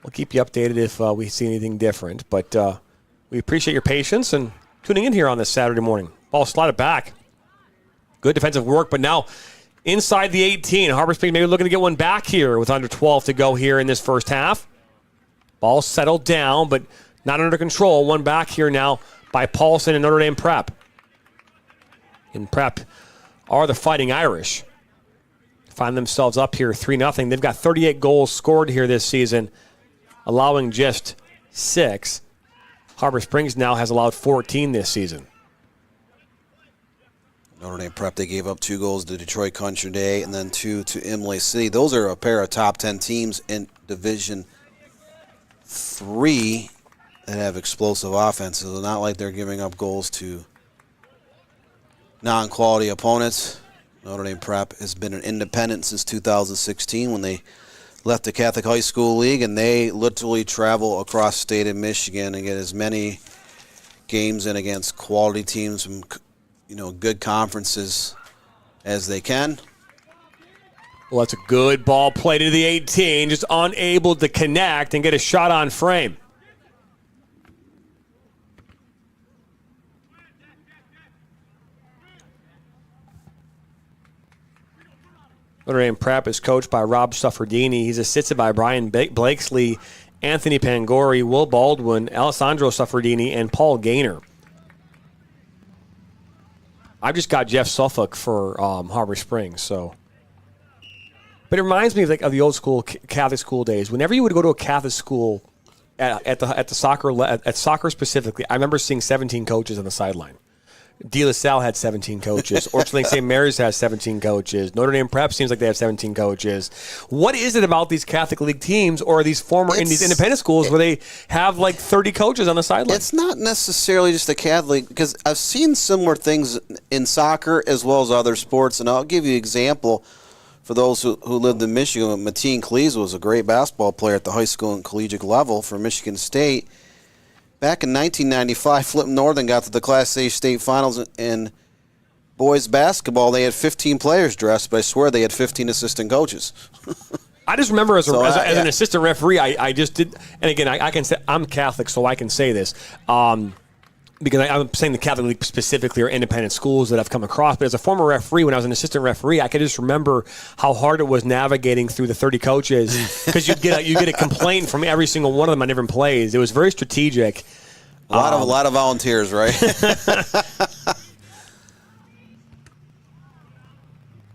we'll keep you updated if we see anything different. But we appreciate your patience and tuning in here on this Saturday morning. Ball slotted back. Good defensive work, but now inside the 18. Harbor Springs maybe looking to get one back here with under 12 to go here in this first half. Ball settled down, but not under control. One back here now by Paulson and Notre Dame Prep. And Prep are the Fighting Irish. find themselves up here 3-0. They've got 38 goals scored here this season, allowing just 6. Harbor Springs now has allowed 14 this season. Notre Dame Prep, they gave up 2 goals to Detroit Country Day and then 2 to Imlay City. Those are a pair of top 10 teams in Division 3 that have explosive offenses. It's not like they're giving up goals to non-quality opponents. Notre Dame Prep has been an independent since 2016 when they left the Catholic High School League, and they literally travel across the state of Michigan and get as many games in against quality teams from good conferences as they can. Well, that's a good ball play to the 18, just unable to connect and get a shot on frame. Notre Dame Prep is coached by Rob Suffredini. He's assisted by Brian Blakesley, Anthony Pangori, Will Baldwin, Alessandro Suffredini, and Paul Gaynor. I've just got Jeff Suffolk for Harbor Springs, so. But it reminds me of the old school Catholic school days. Whenever you would go to a Catholic school at soccer specifically, I remember seeing 17 coaches on the sideline. De La Salle had 17 coaches. Orchard Lake St. Mary's has 17 coaches. Notre Dame Prep seems like they have 17 coaches. What is it about these Catholic League teams or these these independent schools where they have like 30 coaches on the sideline? It's not necessarily just the Catholic, because I've seen similar things in soccer as well as other sports, and I'll give you an example for those who lived in Michigan. Mateen Cleese was a great basketball player at the high school and collegiate level for Michigan State. Back in 1995, Flint Northern got to the Class A state finals in boys basketball. They had 15 players dressed, but I swear they had 15 assistant coaches. I just remember as an assistant referee, I just did, and again, I can say I'm Catholic, so I can say this. Because I'm saying the Catholic League specifically or independent schools that I've come across. But as a former referee, when I was an assistant referee, I could just remember how hard it was navigating through the 30 coaches because you get a complaint from every single one of them on different plays. It was very strategic. A lot of volunteers, right?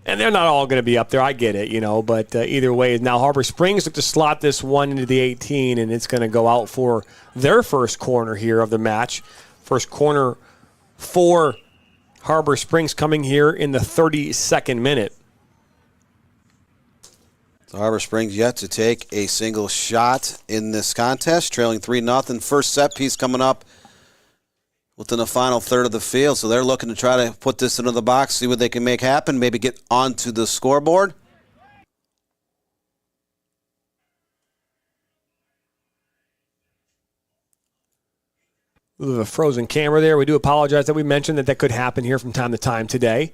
And they're not all going to be up there. I get it, But either way, now Harbor Springs look to slot this one into the 18, and it's going to go out for their first corner here of the match. First corner for Harbor Springs coming here in the 32nd minute. So Harbor Springs yet to take a single shot in this contest, trailing 3-0. First set piece coming up within the final third of the field. So they're looking to try to put this into the box, see what they can make happen, maybe get onto the scoreboard. We have a frozen camera there. We do apologize that we mentioned that could happen here from time to time today.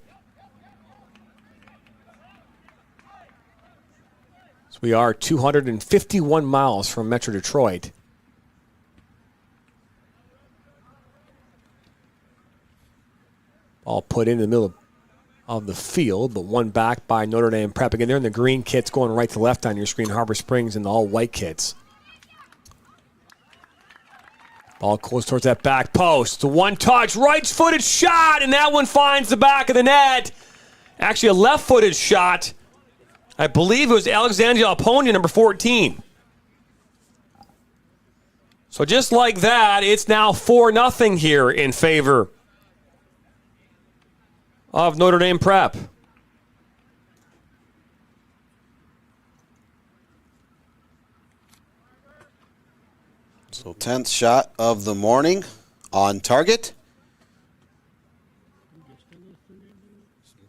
So we are 251 miles from Metro Detroit. All put in the middle of the field, but one back by Notre Dame Prep. Again, they're in the green kits going right to left on your screen. Harbor Springs in the all-white kits. Ball goes towards that back post. It's a one-touch, right-footed shot, and that one finds the back of the net. Actually, a left-footed shot. I believe it was Alexandria Alponia, number 14. So just like that, it's now 4-0 here in favor of Notre Dame Prep. So 10th shot of the morning on target.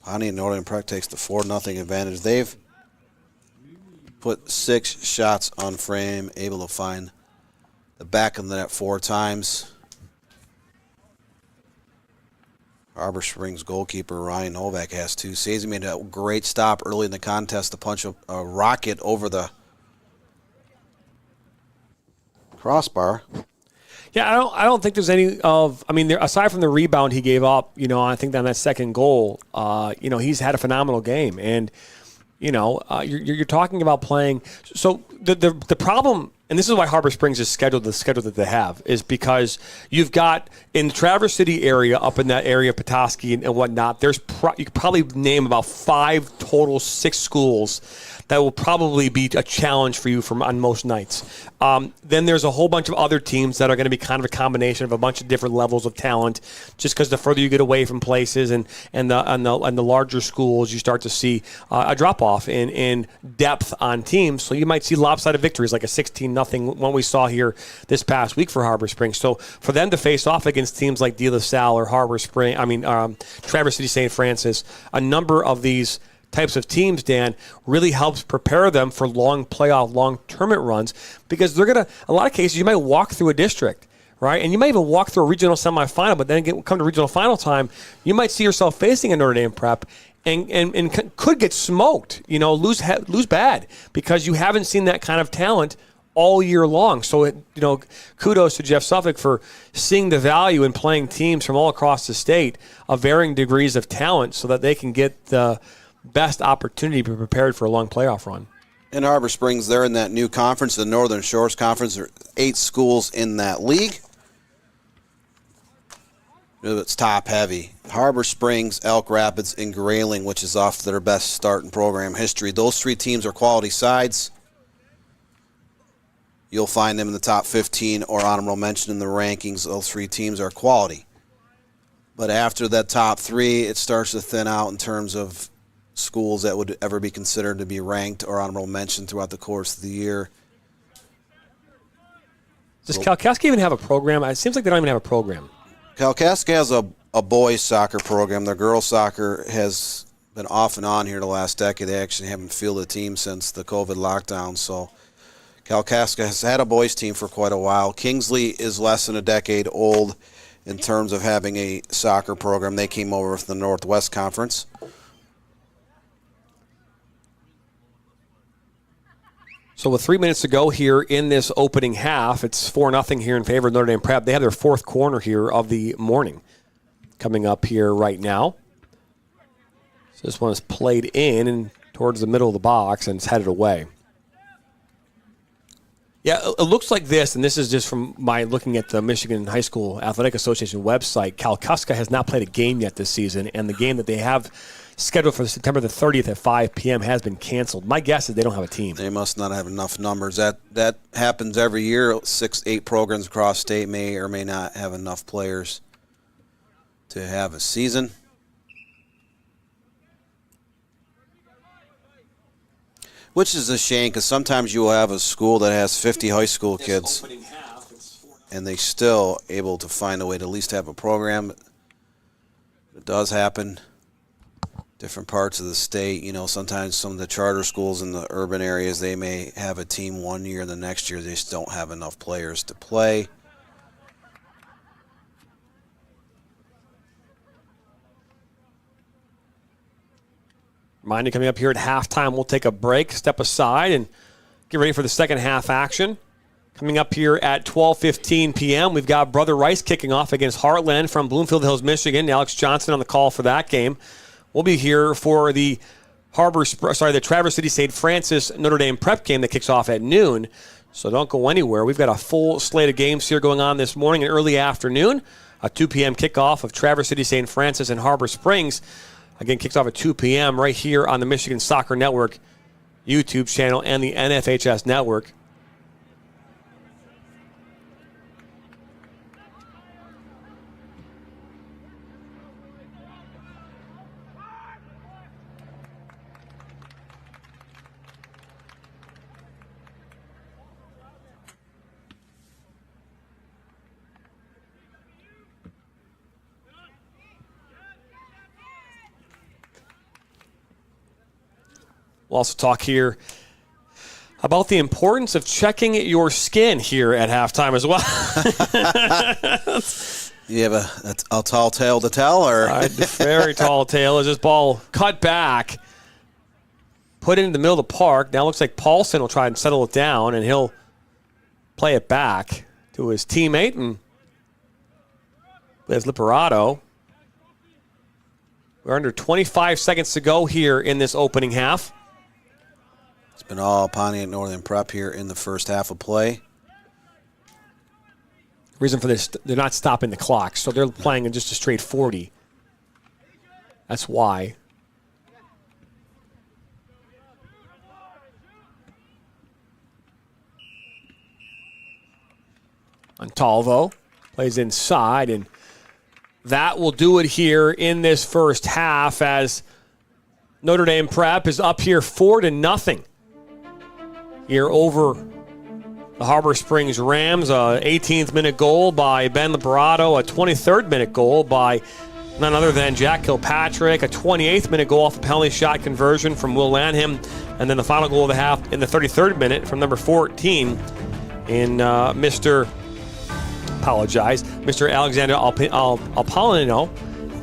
Pawnee and Notre Dame Prep takes the 4-0 advantage. They've put 6 shots on frame, able to find the back of the net 4 times. Harbor Springs goalkeeper Ryan Novak has 2 saves. He made a great stop early in the contest to punch a rocket over the crossbar. Yeah, I don't think there's any of. I mean, aside from the rebound he gave up, I think on that second goal, he's had a phenomenal game, and you're talking about playing. So the problem and this is why Harbor Springs is scheduled the schedule that they have, is because you've got in the Traverse City area, up in that area, Petoskey and whatnot, you could probably name about 5 total 6 schools that will probably be a challenge for you on most nights. Then there's a whole bunch of other teams that are going to be kind of a combination of a bunch of different levels of talent, just because the further you get away from places and the larger schools, you start to see a drop-off in depth on teams. So you might see lopsided victories like a 16-0 one we saw here this past week for Harbor Springs. So for them to face off against teams like De La Salle or Traverse City St. Francis, a number of these types of teams, Dan, really helps prepare them for long playoff, long tournament runs, because they're going to, a lot of cases, you might walk through a district, right? And you might even walk through a regional semifinal, but then come to regional final time, you might see yourself facing a Notre Dame Prep and could get smoked, lose bad, because you haven't seen that kind of talent all year long. So, kudos to Jeff Suffolk for seeing the value in playing teams from all across the state of varying degrees of talent so that they can get the best opportunity to be prepared for a long playoff run. In Harbor Springs, they're in that new conference, the Northern Shores Conference. There are 8 schools in that league. It's top heavy. Harbor Springs, Elk Rapids, and Grayling, which is off to their best start in program history. Those 3 teams are quality sides. You'll find them in the top 15 or honorable mention in the rankings. Those 3 teams are quality. But after that top 3, it starts to thin out in terms of schools that would ever be considered to be ranked or honorable mention throughout the course of the year. Does Kalkaska even have a program? It seems like they don't even have a program. Kalkaska has a boys soccer program. Their girls soccer has been off and on here the last decade. They actually haven't fielded a team since the COVID lockdown. So Kalkaska has had a boys team for quite a while. Kingsley is less than a decade old in terms of having a soccer program. They came over from the Northwest Conference. So with 3 minutes to go here in this opening half, it's 4-0 here in favor of Notre Dame Prep. They have their 4th corner here of the morning coming up here right now. So this one is played in and towards the middle of the box, and it's headed away. Yeah, it looks like this, and this is just from my looking at the Michigan High School Athletic Association website. Kalkaska has not played a game yet this season, and the game that they have scheduled for September the 30th at 5 p.m. has been canceled. My guess is they don't have a team. They must not have enough numbers. That happens every year. 6, 8 programs across state may or may not have enough players to have a season. Which is a shame, because sometimes you will have a school that has 50 high school kids and they still able to find a way to at least have a program. It does happen. Different parts of the state, sometimes some of the charter schools in the urban areas, they may have a team one year, the next year they just don't have enough players to play. Reminder coming up here at halftime, we'll take a break, step aside, and get ready for the second half action. Coming up here at 12:15 p.m., we've got Brother Rice kicking off against Heartland from Bloomfield Hills, Michigan. Alex Johnson on the call for that game. We'll be here for the Traverse City St. Francis Notre Dame Prep game that kicks off at noon. So don't go anywhere. We've got a full slate of games here going on this morning and early afternoon. A 2 p.m. kickoff of Traverse City St. Francis and Harbor Springs. Again, kicks off at 2 p.m. right here on the Michigan Soccer Network YouTube channel and the NFHS Network. We'll also talk here about the importance of checking your skin here at halftime as well. You have a tall tale to tell? Or very tall tale. As this ball cut back, put it in the middle of the park. Now it looks like Paulson will try and settle it down, and he'll play it back to his teammate. And there's Liperato. We're under 25 seconds to go here in this opening half. It's been all Pontiac Northern Prep here in the first half of play. Reason for this, they're not stopping the clock, so they're playing in just a straight 40. That's why. Montalvo plays inside, and that will do it here in this first half as Notre Dame Prep is up here 4-0 here over the Harbor Springs Rams. A 18th minute goal by Ben Liberato, a 23rd minute goal by none other than Jack Kilpatrick, a 28th minute goal off a penalty shot conversion from Will Lanham, and then the final goal of the half in the 33rd minute from number 14 in Mr. Alexander Alpolino.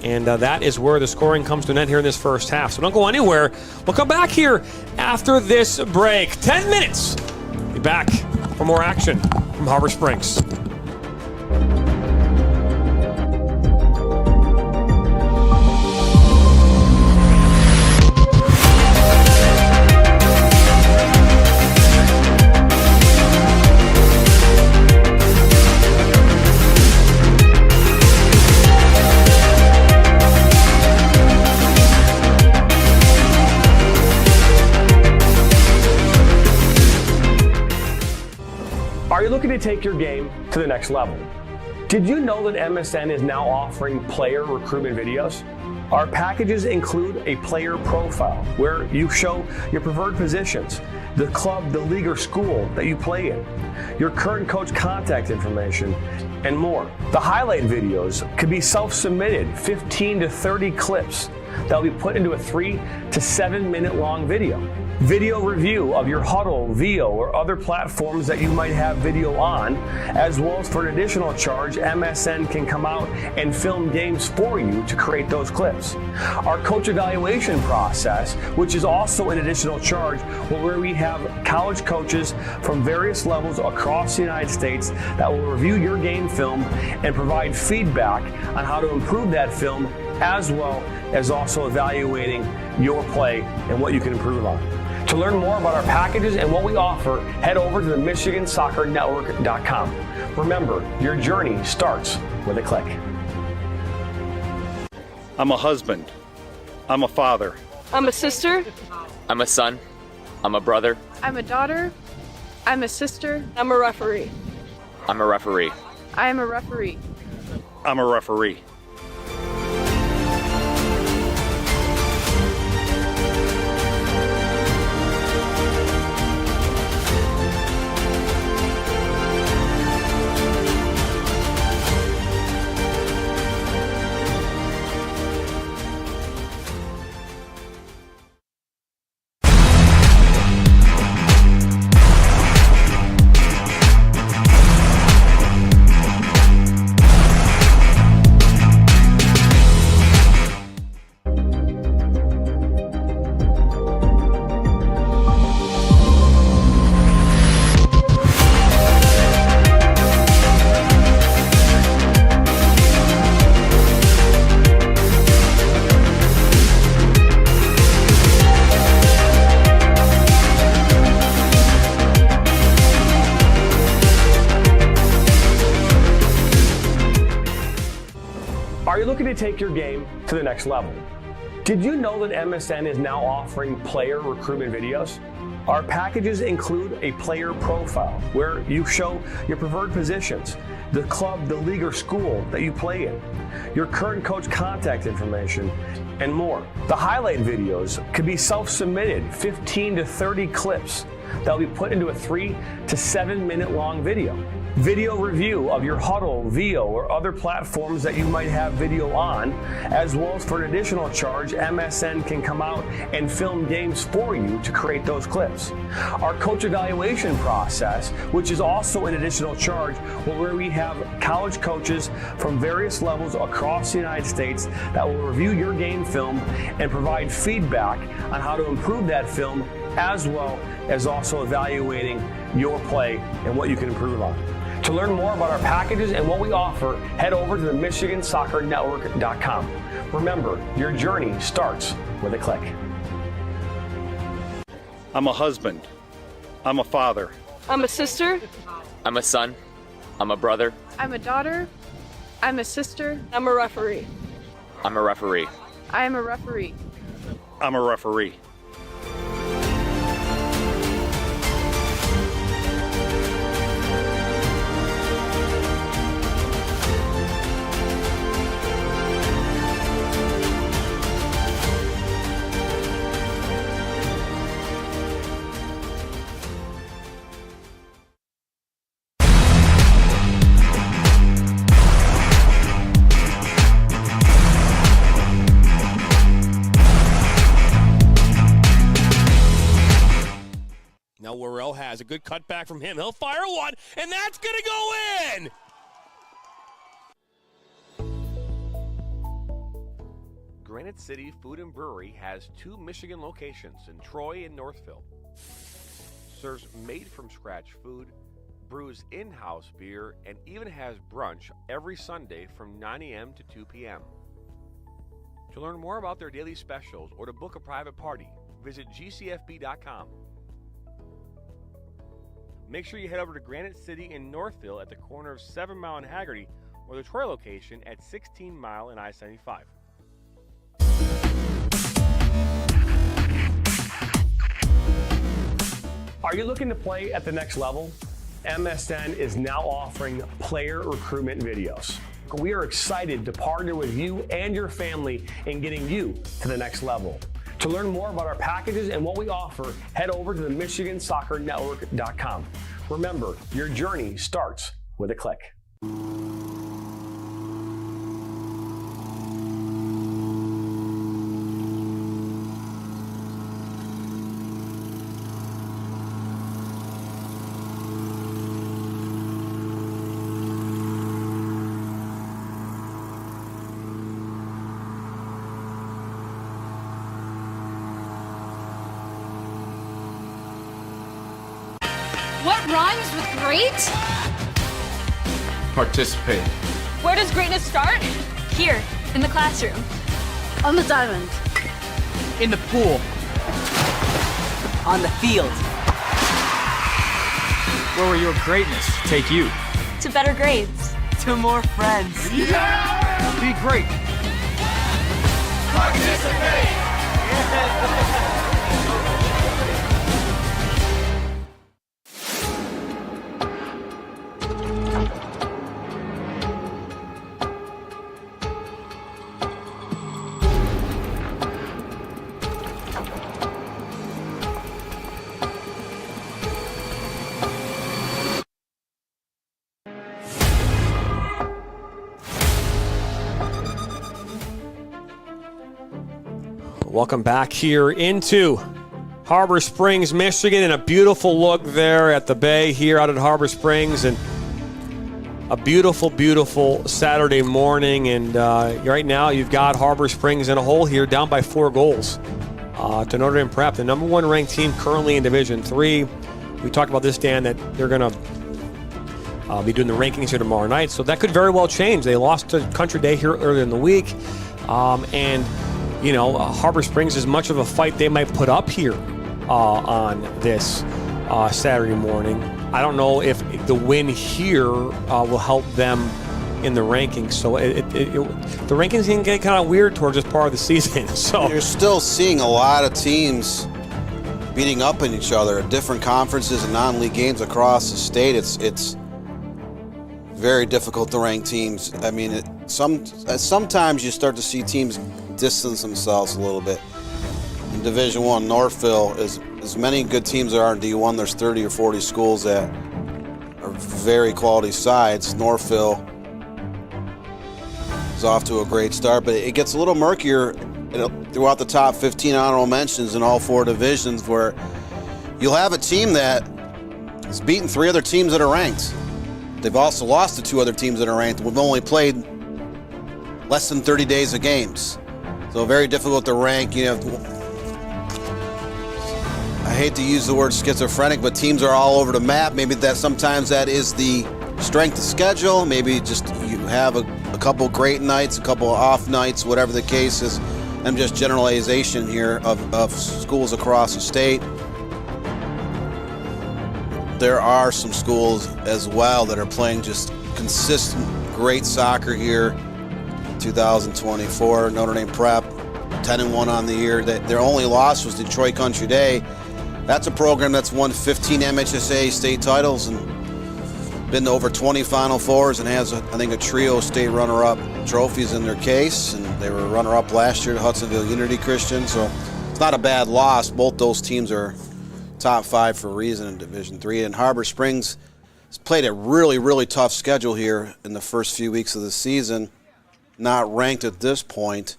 And that is where the scoring comes to an end here in this first half. So don't go anywhere. We'll come back here after this break. 10 minutes. Be back for more action from Harbor Springs. Are you looking to take your game to the next level? Did you know that MSN is now offering player recruitment videos? Our packages include a player profile where you show your preferred positions, the club, the league, or school that you play in, your current coach contact information, and more. The highlight videos could be self-submitted 15 to 30 clips that will be put into a 3 to 7 minute long video. Video review of your Huddle, VO, or other platforms that you might have video on, as well as for an additional charge, MSN can come out and film games for you to create those clips. Our coach evaluation process, which is also an additional charge, where we have college coaches from various levels across the United States that will review your game film and provide feedback on how to improve that film, as well as also evaluating your play and what you can improve on. To learn more about our packages and what we offer, head over to the MichiganSoccerNetwork.com. Remember, your journey starts with a click. I'm a husband. I'm a father. I'm a sister. I'm a son. I'm a brother. I'm a daughter. I'm a sister. I'm a referee. I'm a referee. I am a referee. I'm a referee. Are you looking to take your game to the next level? Did you know that MSN is now offering player recruitment videos? Our packages include a player profile where you show your preferred positions, the club, the league, or school that you play in, your current coach contact information, and more. The highlight videos could be self-submitted 15 to 30 clips that will be put into a 3 to 7 minute long video. Video review of your Huddle, VO, or other platforms that you might have video on, as well as for an additional charge, MSN can come out and film games for you to create those clips. Our coach evaluation process, which is also an additional charge, where we have college coaches from various levels across the United States that will review your game film and provide feedback on how to improve that film, as well as also evaluating your play and what you can improve on. To learn more about our packages and what we offer, head over to the MichiganSoccerNetwork.com. Remember, your journey starts with a click. I'm a husband. I'm a father. I'm a sister. I'm a son. I'm a brother. I'm a daughter. I'm a sister. I'm a referee. I'm a referee. I am a referee. I'm a referee. Now Worrell has a good cutback from him. He'll fire one, and that's going to go in! Granite City Food and Brewery has 2 Michigan locations in Troy and Northville. Serves made-from-scratch food, brews in-house beer, and even has brunch every Sunday from 9 a.m. to 2 p.m. To learn more about their daily specials or to book a private party, visit gcfb.com. Make sure you head over to Granite City in Northville at the corner of 7 Mile and Haggerty, or the Troy location at 16 Mile and I-75. Are you looking to play at the next level? MSN is now offering player recruitment videos. We are excited to partner with you and your family in getting you to the next level. To learn more about our packages and what we offer, head over to the MichiganSoccerNetwork.com. Remember, your journey starts with a click. What rhymes with great? Participate. Where does greatness start? Here, in the classroom. On the diamond. In the pool. On the field. Where will your greatness take you? To better grades. To more friends. Yeah! Be great. Participate! Welcome back here into Harbor Springs, Michigan, and a beautiful look there at the bay here out at Harbor Springs, and a beautiful, beautiful Saturday morning. And right now you've got Harbor Springs in a hole here, down by 4 goals to Notre Dame Prep, the number 1 ranked team currently in Division III. We talked about this, Dan, that they're going to be doing the rankings here tomorrow night, so that could very well change. They lost to Country Day here earlier in the week, and you know, Harbor Springs, as much of a fight they might put up here on this Saturday morning. I don't know if the win here will help them in the rankings. So the rankings can get kind of weird towards this part of the season. So you're still seeing a lot of teams beating up on each other at different conferences and non-league games across the state. It's very difficult to rank teams. I mean, sometimes you start to see teams distance themselves a little bit. In Division I, Northville, as many good teams there are in D1, there's 30 or 40 schools that are very quality sides. Northville is off to a great start, but it gets a little murkier throughout the top 15 honorable mentions in all 4 divisions, where you'll have a team that has beaten 3 other teams that are ranked. They've also lost to 2 other teams that are ranked. We've only played less than 30 days of games. So very difficult to rank. You have, I hate to use the word schizophrenic, but teams are all over the map. Maybe sometimes that is the strength of schedule. Maybe just you have a couple great nights, a couple off nights, whatever the case is. I'm just generalization here of schools across the state. there are some schools as well that are playing just consistent, great soccer here. 2024, Notre Dame Prep, 10-1 on the year. Their only loss was Detroit Country Day. That's a program that's won 15 MHSAA state titles and been to over 20 Final Fours and has, I think, a trio state runner-up trophies in their case. And they were runner-up last year to Hudsonville Unity Christian. So it's not a bad loss. Both those teams are top 5 for a reason in Division III. And Harbor Springs has played a really, really tough schedule here in the first few weeks of the season. Not ranked at this point.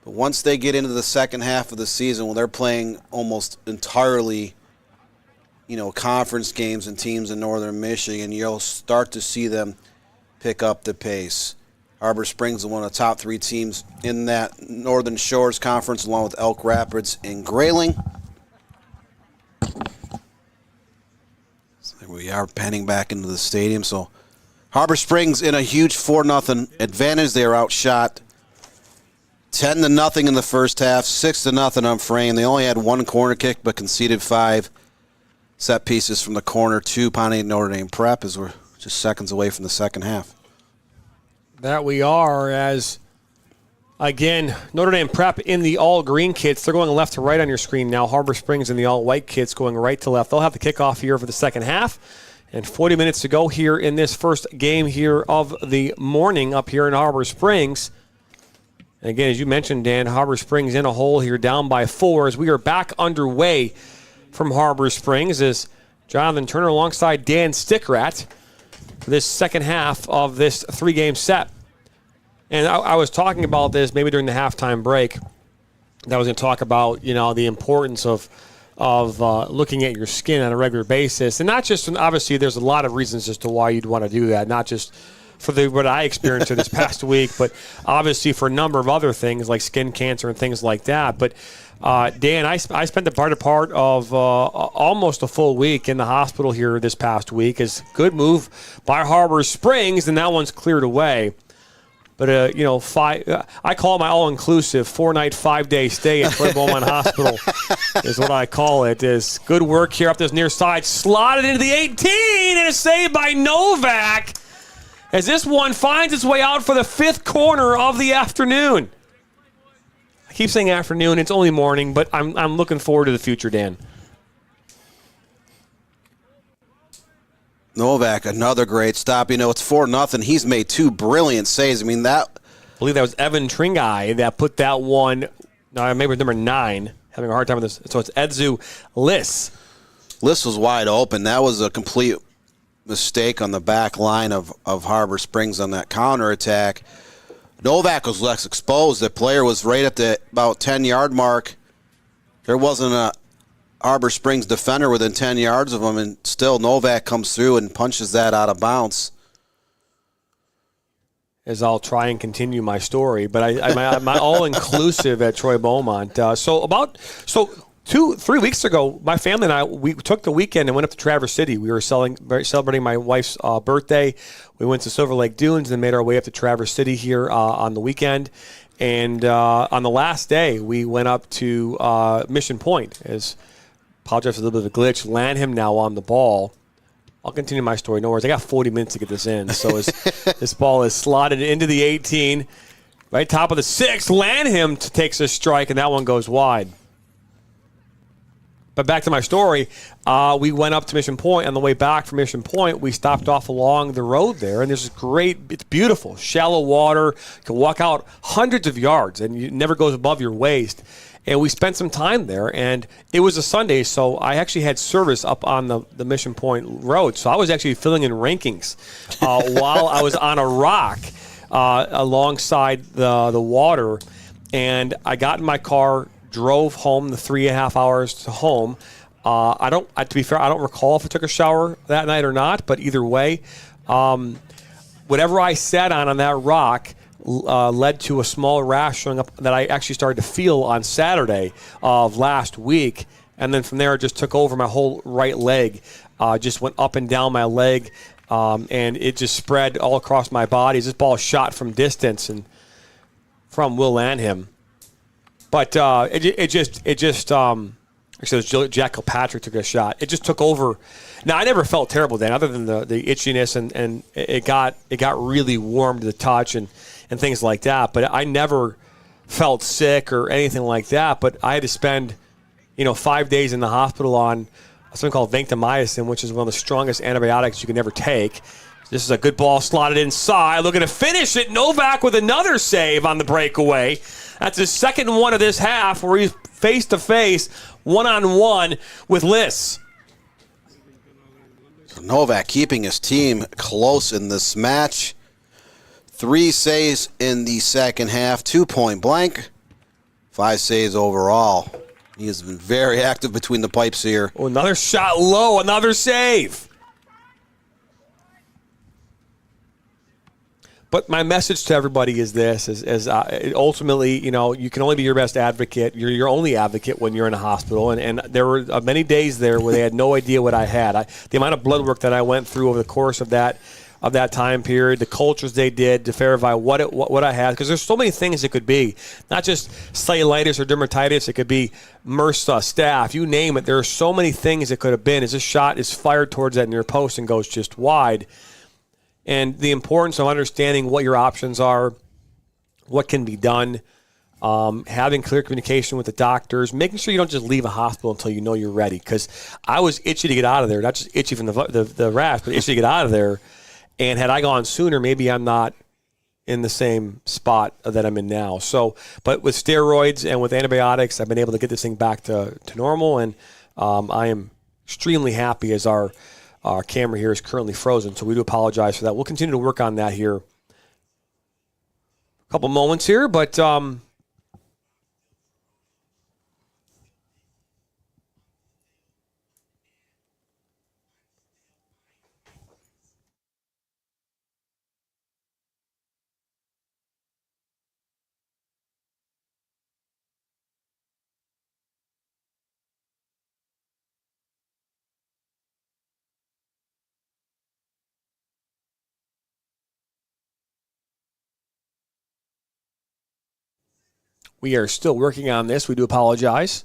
But once they get into the second half of the season, when they're playing almost entirely, conference games and teams in northern Michigan, you'll start to see them pick up the pace. Harbor Springs is one of the top 3 teams in that Northern Shores Conference, along with Elk Rapids and Grayling. So there we are, panning back into the stadium. So Harbor Springs in a huge 4-0 advantage. They are outshot 10-0 in the first half, 6-0 on Frame. They only had 1 corner kick, but conceded 5 set pieces from the corner to Pontiac Notre Dame Prep, as we're just seconds away from the second half. That we are, as, again, Notre Dame Prep in the all-green kits. They're going left to right on your screen now. Harbor Springs in the all-white kits going right to left. They'll have the kickoff here for the second half. And 40 minutes to go here in this first game here of the morning up here in Harbor Springs. And again, as you mentioned, Dan, Harbor Springs in a hole here, down by 4, as we are back underway from Harbor Springs as Jonathan Turner alongside Dan Stickrat for this second half of this 3-game set. And I was talking about this maybe during the halftime break. I was going to talk about, the importance of looking at your skin on a regular basis. And not just, obviously, there's a lot of reasons as to why you'd want to do that, not just for what I experienced this past week, but obviously for a number of other things like skin cancer and things like that. But Dan, I spent the part of almost a full week in the hospital here this past week. It's a good move by Harbor Springs, and that one's cleared away. But, I call it my all-inclusive 4-night, 5-day stay at Troy Beaumont Hospital is what I call it. Is good work here up this near side. Slotted into the 18 and a save by Novak as this one finds its way out for the 5th corner of the afternoon. I keep saying afternoon. It's only morning, but I'm looking forward to the future, Dan. Novak, another great stop. It's 4-0. He's made 2 brilliant saves. I believe that was Evan Tringai that put that one. Maybe number 9. Having a hard time with this. So it's Edzu Liss. Liss was wide open. That was a complete mistake on the back line of Harbor Springs on that counterattack. Novak was less exposed. The player was right at the about 10-yard mark. There wasn't a Harbor Springs defender within 10 yards of him, and still Novak comes through and punches that out of bounds. As I'll try and continue my story, but I'm all-inclusive at Troy Beaumont. So 3 weeks ago, my family and we took the weekend and went up to Traverse City. We were celebrating my wife's birthday. We went to Silver Lake Dunes and made our way up to Traverse City here on the weekend. And on the last day, we went up to Mission Point. Apologize for a little bit of a glitch. Lanham now on the ball. I'll continue my story. No worries. I got 40 minutes to get this in. So this ball is slotted into the 18. Right top of the 6. Lanham takes a strike, and that one goes wide. But back to my story, we went up to Mission Point. On the way back from Mission Point, we stopped off along the road there, and there's this great, it's beautiful, shallow water. You can walk out hundreds of yards, and it never goes above your waist. And we spent some time there, and it was a Sunday, so I actually had service up on the Mission Point Road. So I was actually filling in rankings while I was on a rock alongside the water. And I got in my car, drove home the 3.5 hours to home. To be fair, I don't recall if I took a shower that night or not, but either way, whatever I sat on that rock led to a small rash showing up that I actually started to feel on Saturday of last week. And then from there, it just took over my whole right leg, just went up and down my leg, and it just spread all across my body. This ball shot from distance and from Will Lanham. But it just Actually, Jack Kilpatrick took a shot. It just took over. Now, I never felt terrible then, other than the itchiness, and it got really warm to the touch and things like that. But I never felt sick or anything like that. But I had to spend, 5 days in the hospital on something called vancomycin, which is one of the strongest antibiotics you can ever take. This is a good ball slotted inside. Looking to finish it. Novak with another save on the breakaway. That's his second one of this half, where he's face-to-face, one-on-one with Liss. So Novak keeping his team close in this match. 3 saves in the second half, 2 point blank, 5 saves overall. He has been very active between the pipes here. Oh, another shot low, another save. But my message to everybody is this: ultimately, you can only be your best advocate. You're your only advocate when you're in a hospital. And there were many days there where they had no idea what I had. The amount of blood work that I went through over the course of that time period, the cultures they did to verify what I had, because there's so many things it could be, not just cellulitis or dermatitis. It could be MRSA, staph, you name it. There are so many things it could have been. As this shot is fired towards that near post and goes just wide. And the importance of understanding what your options are, what can be done, having clear communication with the doctors, making sure you don't just leave a hospital until you know you're ready. Because I was itchy to get out of there, not just itchy from the rash, but itchy to get out of there. And had I gone sooner, maybe I'm not in the same spot that I'm in now. So, but with steroids and with antibiotics, I've been able to get this thing back to normal. And I am extremely happy as our camera here is currently frozen, so we do apologize for that. We'll continue to work on that here. A couple moments here, but we are still working on this. We do apologize.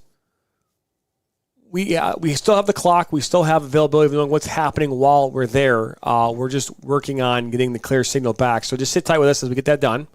We still have the clock. We still have availability of knowing what's happening while we're there. We're just working on getting the clear signal back. So just sit tight with us as we get that done.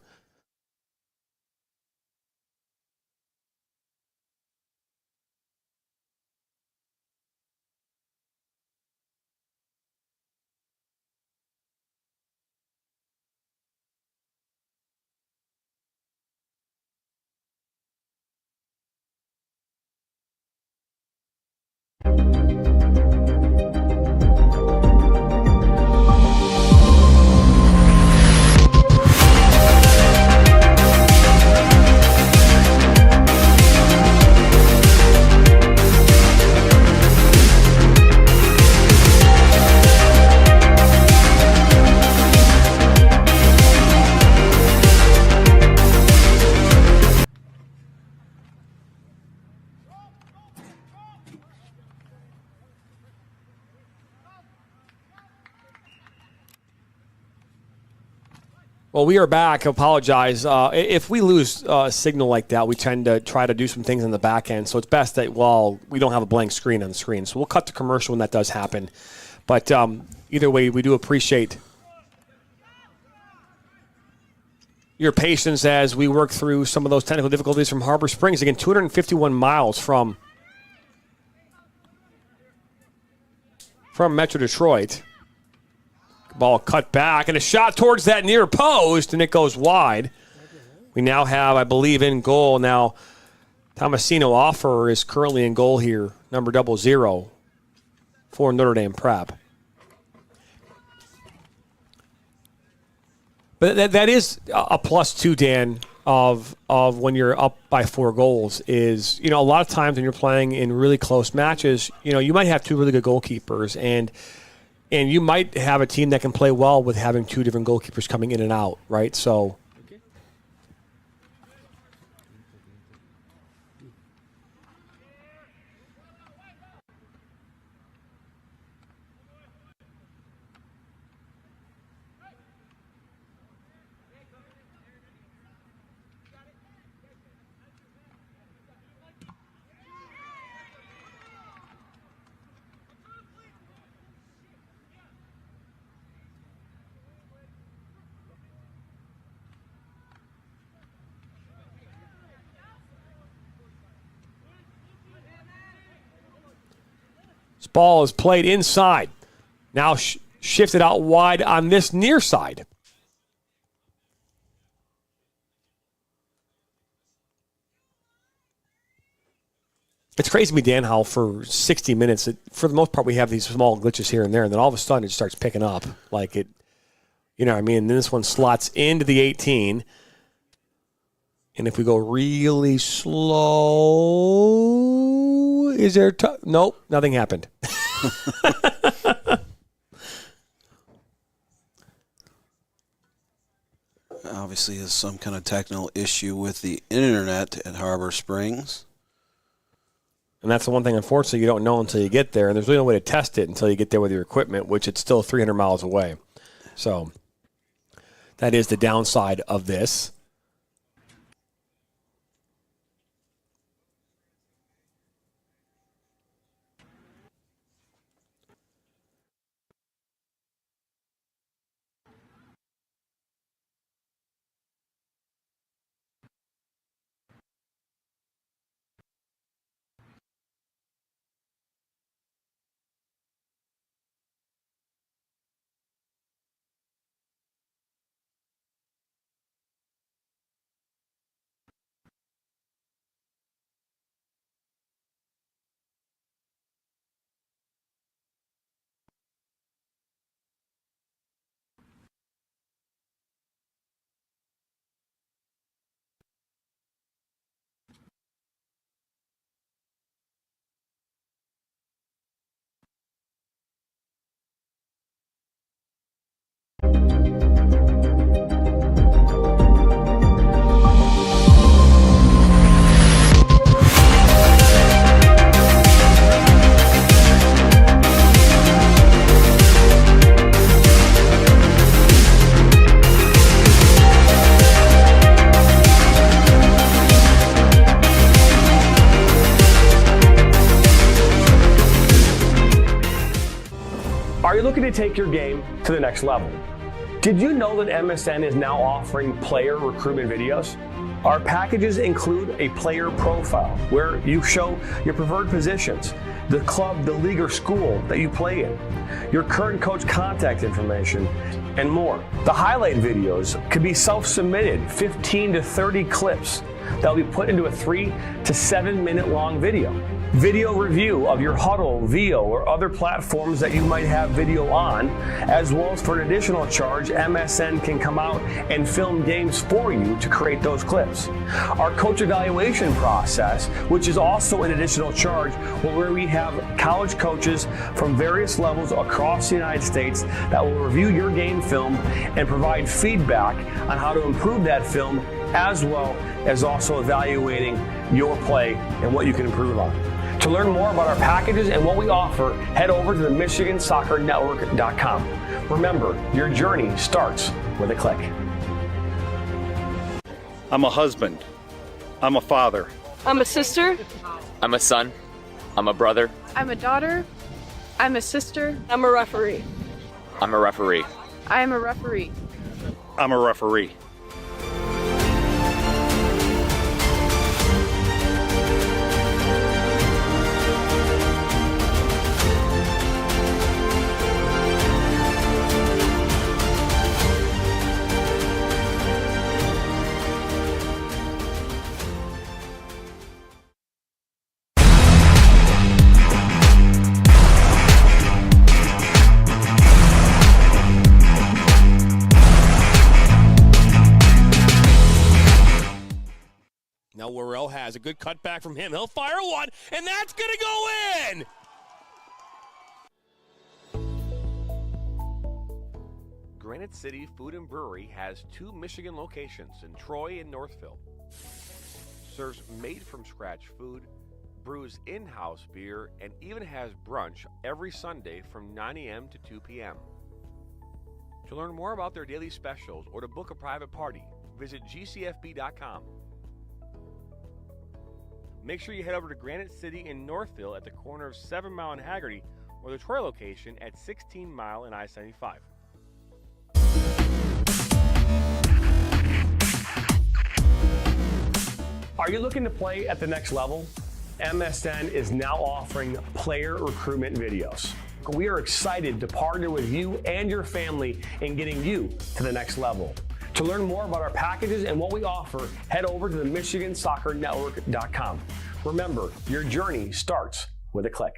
Well, we are back. I apologize. If we lose signal like that, we tend to try to do some things on the back end. So it's best that, we don't have a blank screen on the screen. So we'll cut to commercial when that does happen. But either way, we do appreciate your patience as we work through some of those technical difficulties from Harbor Springs. Again, 251 miles from Metro Detroit. Ball cut back, and a shot towards that near post, and it goes wide. We now have, I believe, in goal now, Tomasino Offer is currently in goal here, number 00 for Notre Dame Prep. But that is a +2, Dan, of when you're up by 4 goals is, a lot of times when you're playing in really close matches, you might have 2 really good goalkeepers, and you might have a team that can play well with having 2 different goalkeepers coming in and out, right? So This ball is played inside. Now shifted out wide on this near side. It's crazy to me, Dan, how for 60 minutes, for the most part, we have these small glitches here and there, and then all of a sudden it starts picking up. Like it, you know what I mean? And then this one slots into the 18. And if we go really slow, is there nope, nothing happened. Obviously, there's some kind of technical issue with the internet at Harbor Springs. And that's the one thing, unfortunately, you don't know until you get there. And there's really no way to test it until you get there with your equipment, which it's still 300 miles away. So that is the downside of this. Are you looking to take your game to the next level? Did you know that MSN is now offering player recruitment videos? Our packages include a player profile where you show your preferred positions, the club, the league, or school that you play in, your current coach contact information, and more. The highlight videos could be self-submitted, 15 to 30 clips that will be put into a 3 to 7 minute long video. Video review of your Huddle, VO, or other platforms that you might have video on, as well as for an additional charge, MSN can come out and film games for you to create those clips. Our coach evaluation process, which is also an additional charge, where we have college coaches from various levels across the United States that will review your game film and provide feedback on how to improve that film, as well as also evaluating your play and what you can improve on. To learn more about our packages and what we offer, head over to the MichiganSoccerNetwork.com. Remember, your journey starts with a click. I'm a husband. I'm a father. I'm a sister. I'm a son. I'm a brother. I'm a daughter. I'm a sister. I'm a referee. I'm a referee. I am a referee. I'm a referee. Now Worrell has a good cutback from him. He'll fire one, and that's going to go in! Granite City Food and Brewery has 2 Michigan locations in Troy and Northville. Serves made-from-scratch food, brews in-house beer, and even has brunch every Sunday from 9 a.m. to 2 p.m. To learn more about their daily specials or to book a private party, visit gcfb.com. Make sure you head over to Granite City in Northville at the corner of 7 Mile and Haggerty, or the Troy location at 16 Mile and I-75. Are you looking to play at the next level? MSN is now offering player recruitment videos. We are excited to partner with you and your family in getting you to the next level. To learn more about our packages and what we offer, head over to the MichiganSoccerNetwork.com. Remember, your journey starts with a click.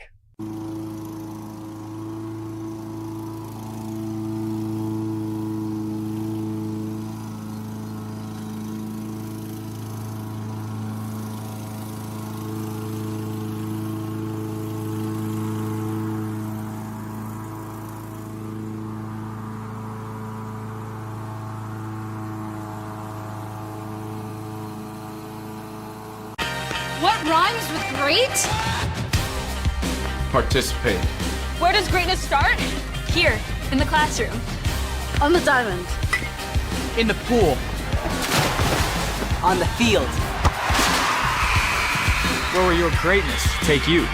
What rhymes with great? Participate. Where does greatness start? Here, in the classroom. On the diamond. In the pool. On the field. Where will your greatness take you?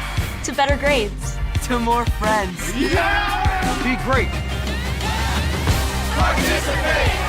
To better grades. To more friends. Yeah! Be great. Participate!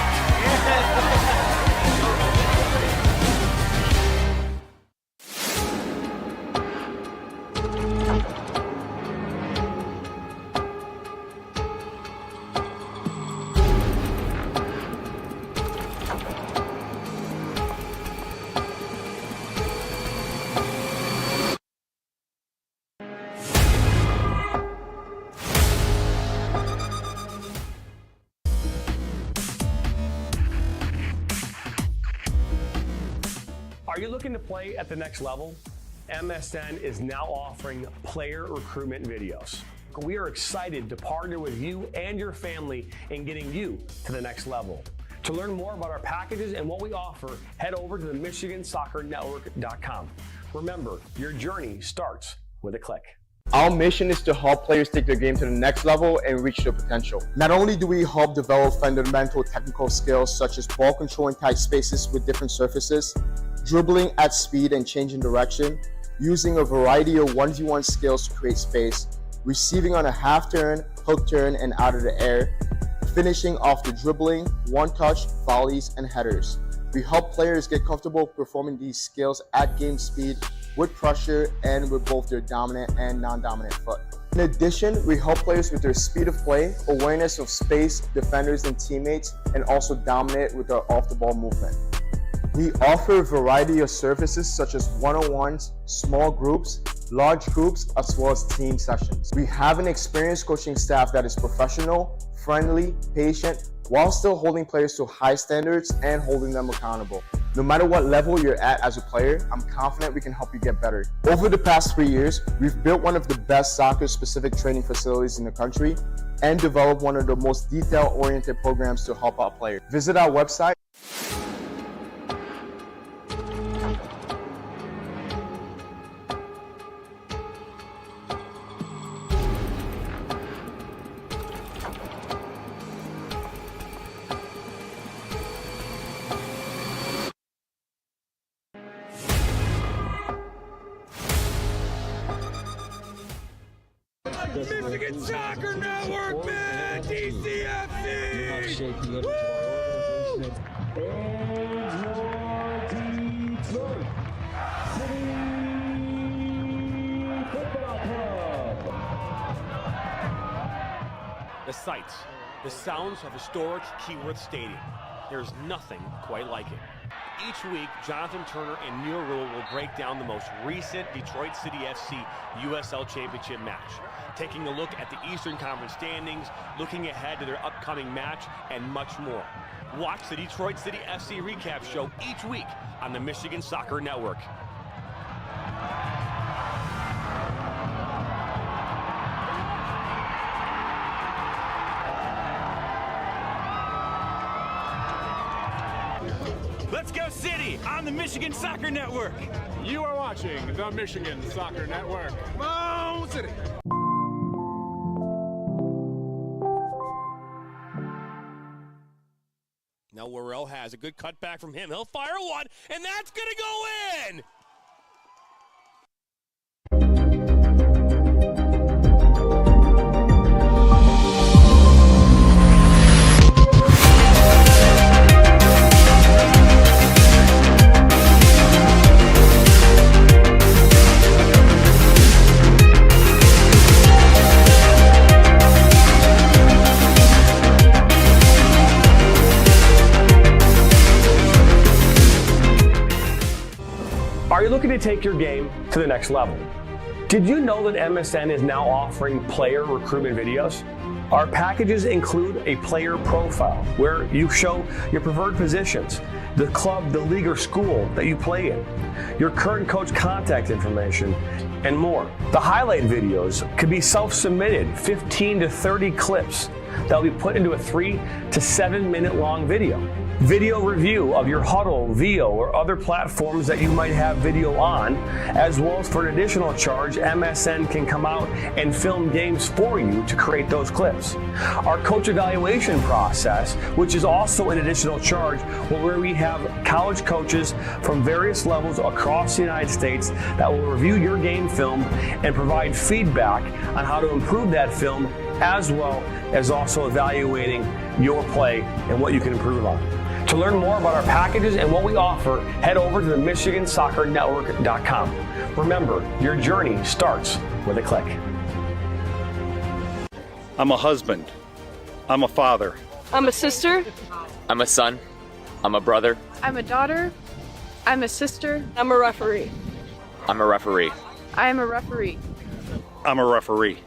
Are you looking to play at the next level? MSN is now offering player recruitment videos. We are excited to partner with you and your family in getting you to the next level. To learn more about our packages and what we offer, head over to the MichiganSoccerNetwork.com. Remember, your journey starts with a click. Our mission is to help players take their game to the next level and reach their potential. Not only do we help develop fundamental technical skills such as ball control in tight spaces with different surfaces, dribbling at speed and changing direction, using a variety of 1v1 skills to create space, receiving on a half turn, hook turn, and out of the air, finishing off the dribbling, one-touch, volleys, and headers. We help players get comfortable performing these skills at game speed, with pressure, and with both their dominant and non-dominant foot. In addition, we help players with their speed of play, awareness of space, defenders and teammates, and also dominate with our off-the-ball movement. We offer a variety of services such as one-on-ones, small groups, large groups, as well as team sessions. We have an experienced coaching staff that is professional, friendly, patient, while still holding players to high standards and holding them accountable. No matter what level you're at as a player, I'm confident we can help you get better. Over the past 3 years, we've built one of the best soccer-specific training facilities in the country and developed one of the most detail-oriented programs to help out players. Visit our website. Michigan Soccer Network, man! DCFC! The sights, the sounds of historic Keyworth Stadium. There's nothing quite like it. Each week, Jonathan Turner and Neil Rule will break down the most recent Detroit City FC USL Championship match, taking a look at the Eastern Conference standings, looking ahead to their upcoming match, and much more. Watch the Detroit City FC recap show each week on the Michigan Soccer Network. Let's go City on the Michigan Soccer Network. You are watching the Michigan Soccer Network. Come on, City. Now Worrell has a good cutback from him. He'll fire one, and that's going to go in! looking to take your game to the next level? Did you know that MSN is now offering player recruitment videos? Our packages include a player profile where you show your preferred positions, the club, the league, or school that you play in, your current coach contact information, and more. The highlight videos could be self-submitted, 15 to 30 clips that will be put into a 3 to 7 minute long video. Video review of your Huddle, VO, or other platforms that you might have video on, as well as for an additional charge, MSN can come out and film games for you to create those clips. Our coach evaluation process, which is also an additional charge, where we have college coaches from various levels across the United States that will review your game film and provide feedback on how to improve that film, as well as also evaluating your play and what you can improve on. To learn more about our packages and what we offer, head over to the MichiganSoccerNetwork.com. Remember, your journey starts with a click. I'm a husband. I'm a father. I'm a sister. I'm a son. I'm a brother. I'm a daughter. I'm a sister. I'm a referee. I'm a referee. I am a referee. I'm a referee.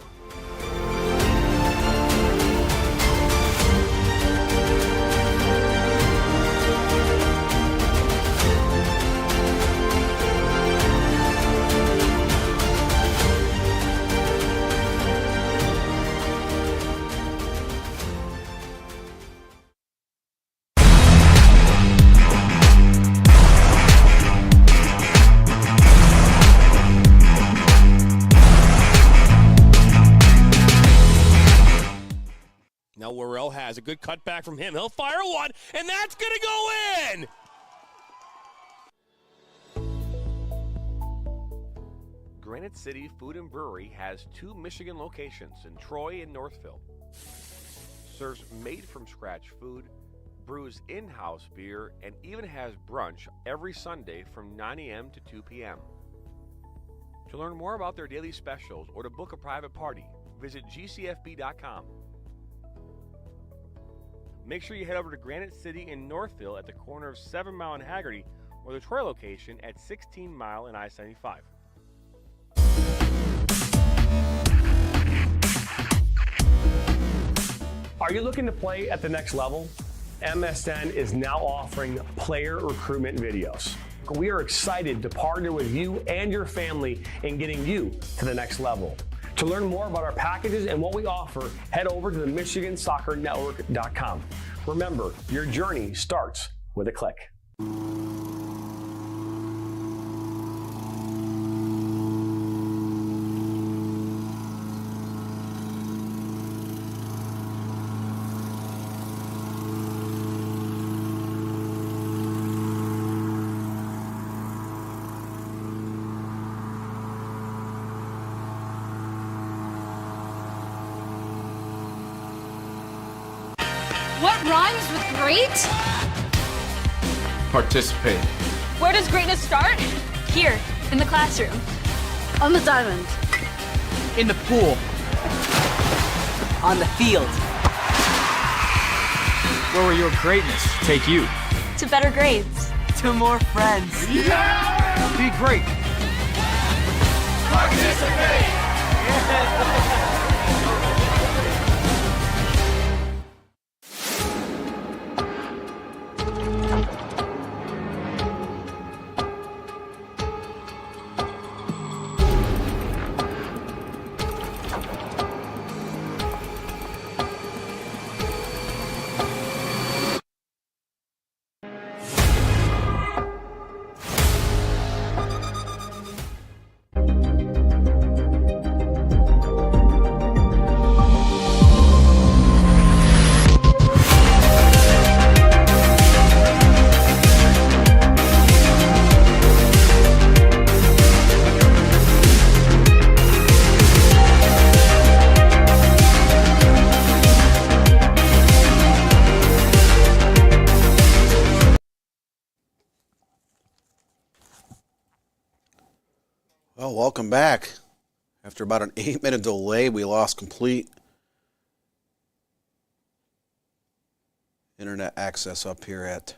Now Worrell has a good cutback from him. He'll fire one, and that's going to go in! Granite City Food and Brewery has 2 Michigan locations in Troy and Northville. Serves made-from-scratch food, brews in-house beer, and even has brunch every Sunday from 9 a.m. to 2 p.m. To learn more about their daily specials or to book a private party, visit gcfb.com. Make sure you head over to Granite City in Northville at the corner of 7 Mile and Haggerty, or the Troy location at 16 Mile and I-75. Are you looking to play at the next level? MSN is now offering player recruitment videos. We are excited to partner with you and your family in getting you to the next level. To learn more about our packages and what we offer, head over to the MichiganSoccerNetwork.com. Remember, your journey starts with a click. What rhymes with great? Participate. Where does greatness start? Here, in the classroom. On the diamond. In the pool. On the field. Where will your greatness take you? To better grades. To more friends. Yeah! Be great. Participate! Well, welcome back. After about an 8-minute delay, we lost complete internet access up here at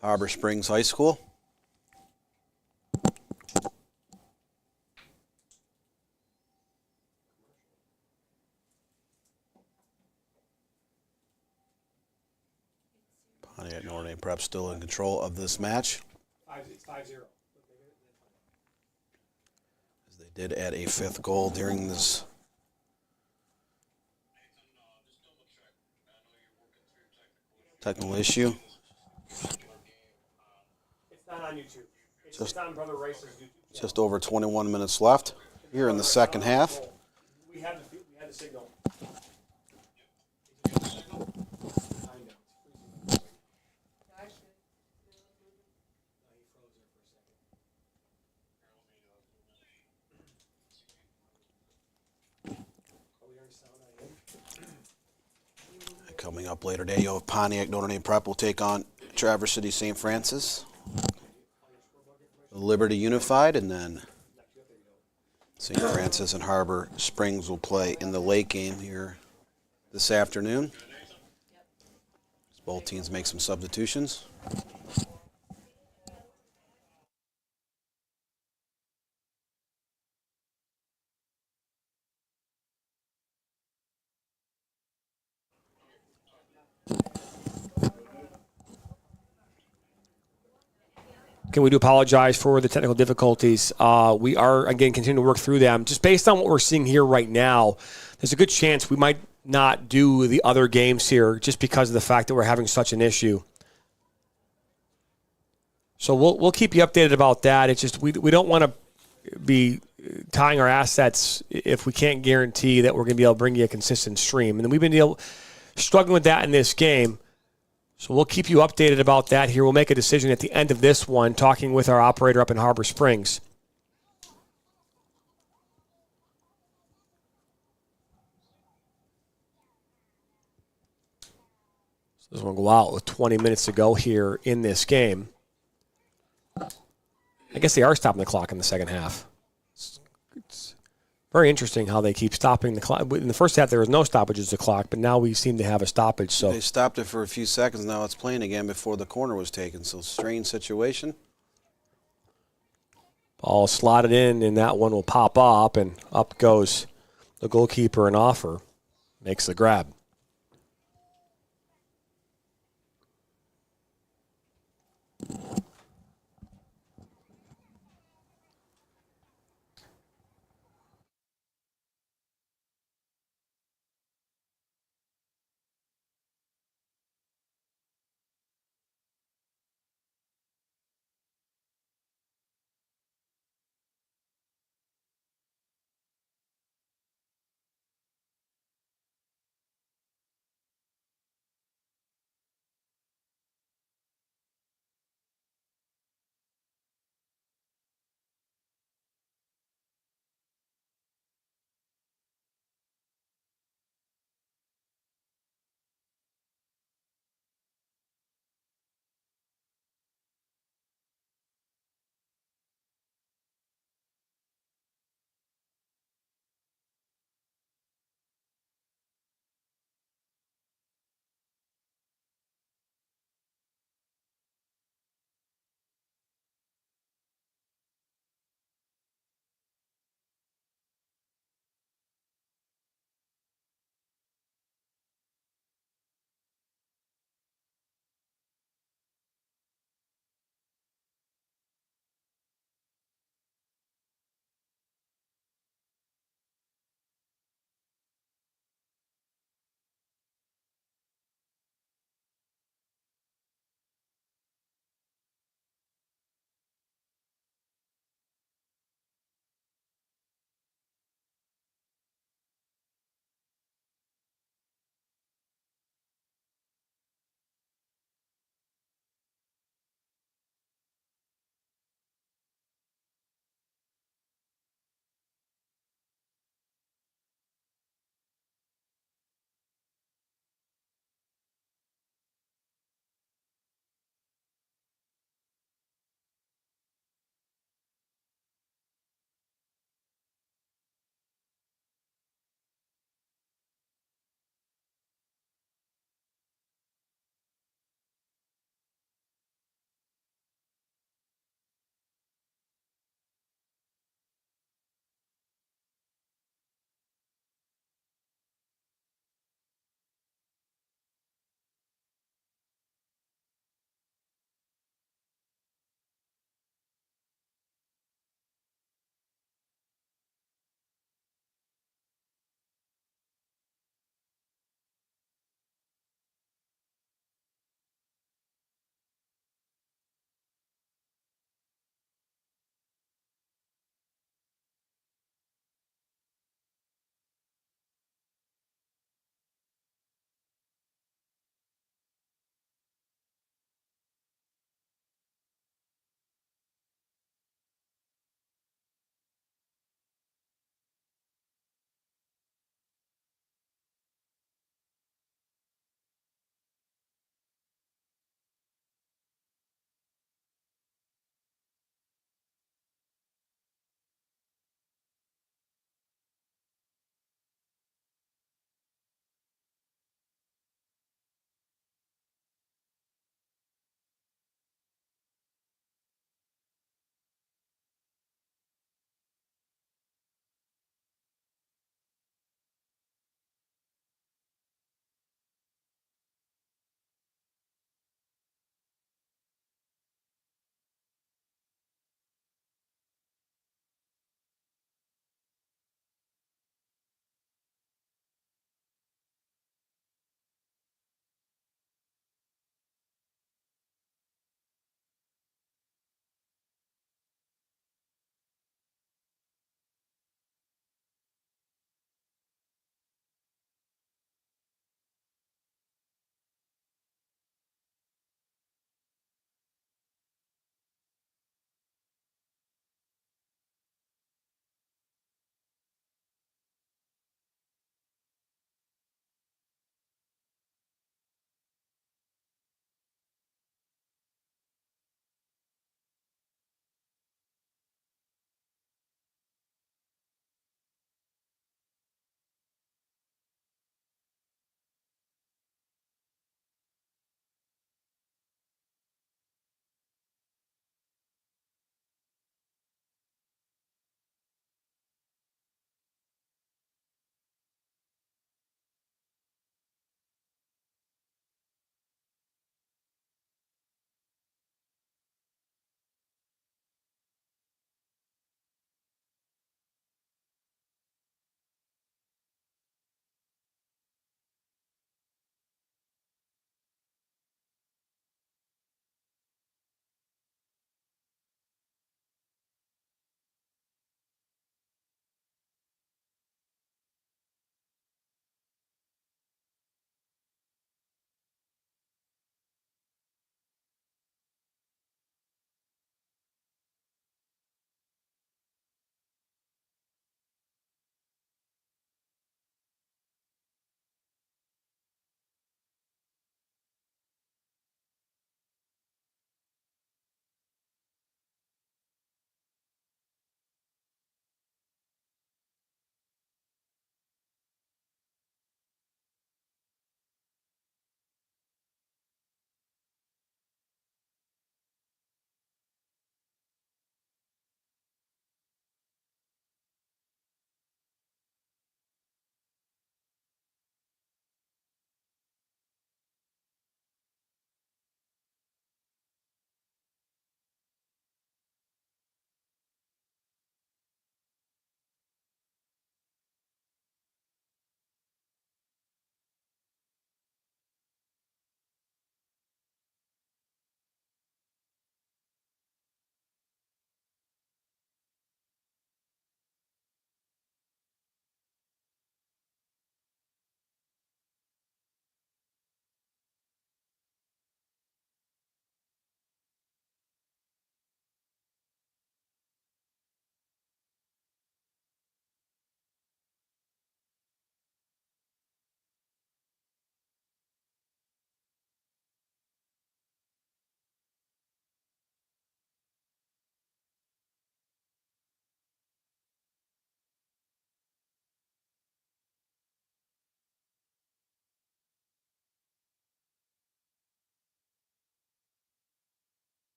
Harbor Springs High School. Pontiac Notre Dame Prep still in control of this match. It's 5-0. As they did add a 5th goal during this technical issue. It's not on YouTube. It's on Brother Rice's YouTube. Just over 21 minutes left here in the second half. We had the signal. Coming up later today, you'll have Pontiac Notre Dame Prep will take on Traverse City St. Francis. Liberty Unified, and then St. Francis and Harbor Springs will play in the late game here this afternoon. As both teams make some substitutions. Again, we do apologize for the technical difficulties. We are, again, continuing to work through them. Just based on what we're seeing here right now, there's a good chance we might not do the other games here just because of the fact that we're having such an issue. So we'll keep you updated about that. It's just we don't want to be tying our assets if we can't guarantee that we're going to be able to bring you a consistent stream. And then we've been struggling with that in this game. So we'll keep you updated about that here. We'll make a decision at the end of this one, talking with our operator up in Harbor Springs. So this one will go out with 20 minutes to go here in this game. I guess they are stopping the clock in the second half. It's very interesting how they keep stopping the clock. In the first half, there was no stoppages of the clock, but now we seem to have a stoppage. So they stopped it for a few seconds. Now it's playing again before the corner was taken. So strange situation. Ball slotted in, and that one will pop up, and up goes the goalkeeper and offer. Makes the grab.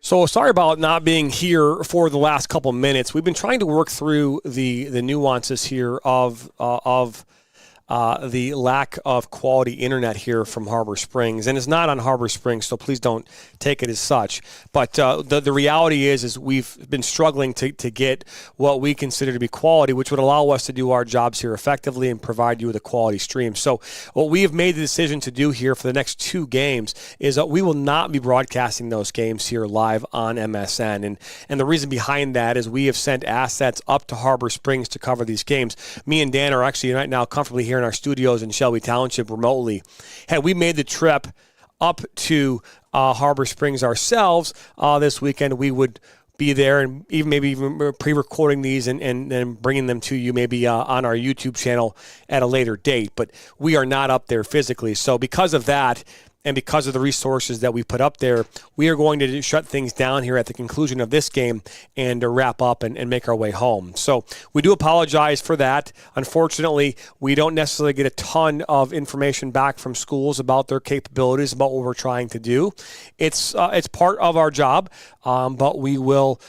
So sorry about not being here for the last couple minutes. We've been trying to work through the nuances here of the lack of quality internet here from Harbor Springs, and it's not on Harbor Springs, so please don't take it as such. But the reality is we've been struggling to get what we consider to be quality, which would allow us to do our jobs here effectively and provide you with a quality stream. So what we have made the decision to do here for the next 2 games is that we will not be broadcasting those games here live on MSN. And the reason behind that is we have sent assets up to Harbor Springs to cover these games. Me and Dan are actually right now comfortably here in our studios in Shelby Township remotely. Had we made the trip up to Harbor Springs ourselves this weekend, we would be there and even pre-recording these and then bringing them to you maybe on our YouTube channel at a later date. But we are not up there physically. So because of that, and because of the resources that we put up there, we are going to shut things down here at the conclusion of this game and to wrap up and make our way home. So we do apologize for that. Unfortunately, we don't necessarily get a ton of information back from schools about their capabilities, about what we're trying to do. It's part of our job, but what we will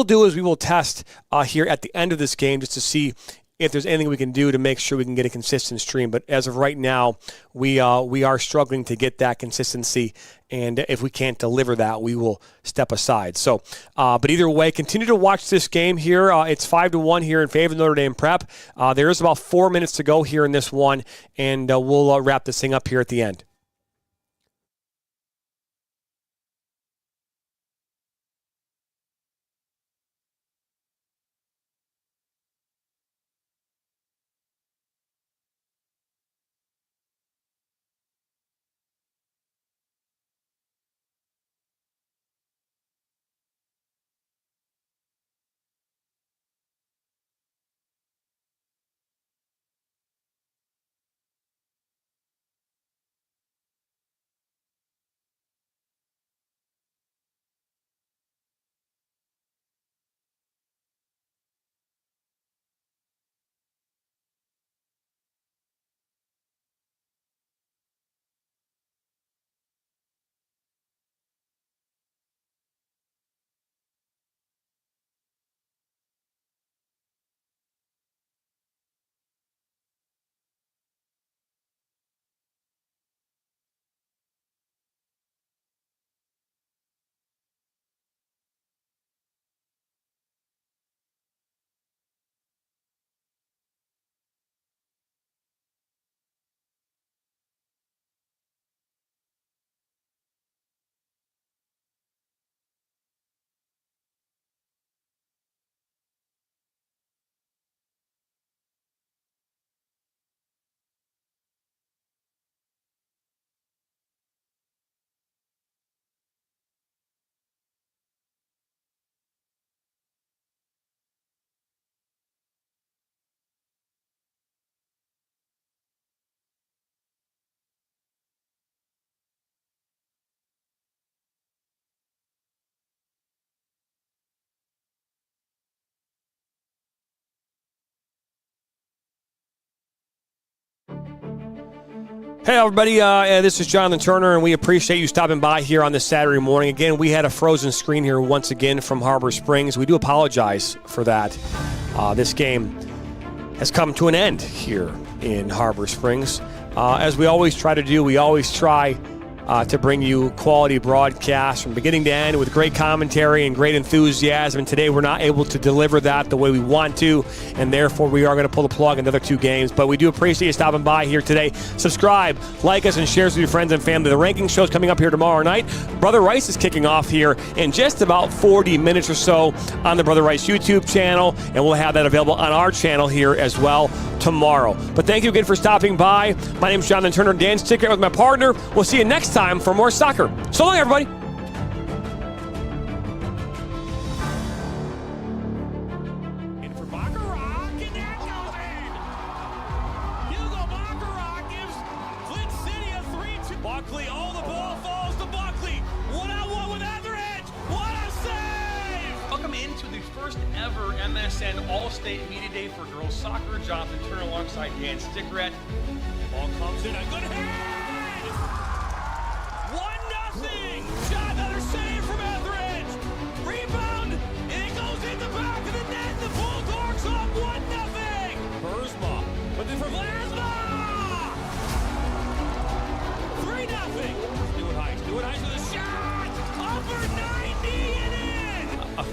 do is we will test here at the end of this game just to see if there's anything we can do to make sure we can get a consistent stream. But as of right now, we are struggling to get that consistency, and if we can't deliver that, we will step aside. So, but either way, continue to watch this game here. It's 5-1 here in favor of Notre Dame Prep. There is about 4 minutes to go here in this one, and we'll wrap this thing up here at the end. Hey, everybody. This is Jonathan Turner, and we appreciate you stopping by here on this Saturday morning. Again, we had a frozen screen here once again from Harbor Springs. We do apologize for that. This game has come to an end here in Harbor Springs. As we always try to do, we always try to bring you quality broadcasts from beginning to end with great commentary and great enthusiasm. And today we're not able to deliver that the way we want to, and therefore we are going to pull the plug on the other 2 games. But we do appreciate you stopping by here today. Subscribe, like us, and share us with your friends and family. The ranking show's coming up here tomorrow night. Brother Rice is kicking off here in just about 40 minutes or so on the Brother Rice YouTube channel, and we'll have that available on our channel here as well tomorrow. But thank you again for stopping by. My name is Jonathan Turner. Dan Sticker with my partner. We'll see you next time for more soccer. So long, everybody. Buckley, oh, the ball falls to Buckley. 1-on-1 with Etheridge. What a save! Welcome into the first ever MSN All-State Media Day for girls soccer. Jonathan Turner alongside Dan Stickrat. Ball comes in, a good head! 1-0! Shot, another save from Etheridge!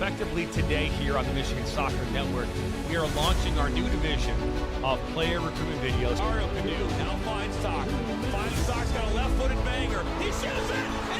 Effectively today here on the Michigan Soccer Network, we are launching our new division of player recruitment videos. Mario Canoe now finds Stock. Finds Stock's got a left-footed banger. He shoots it!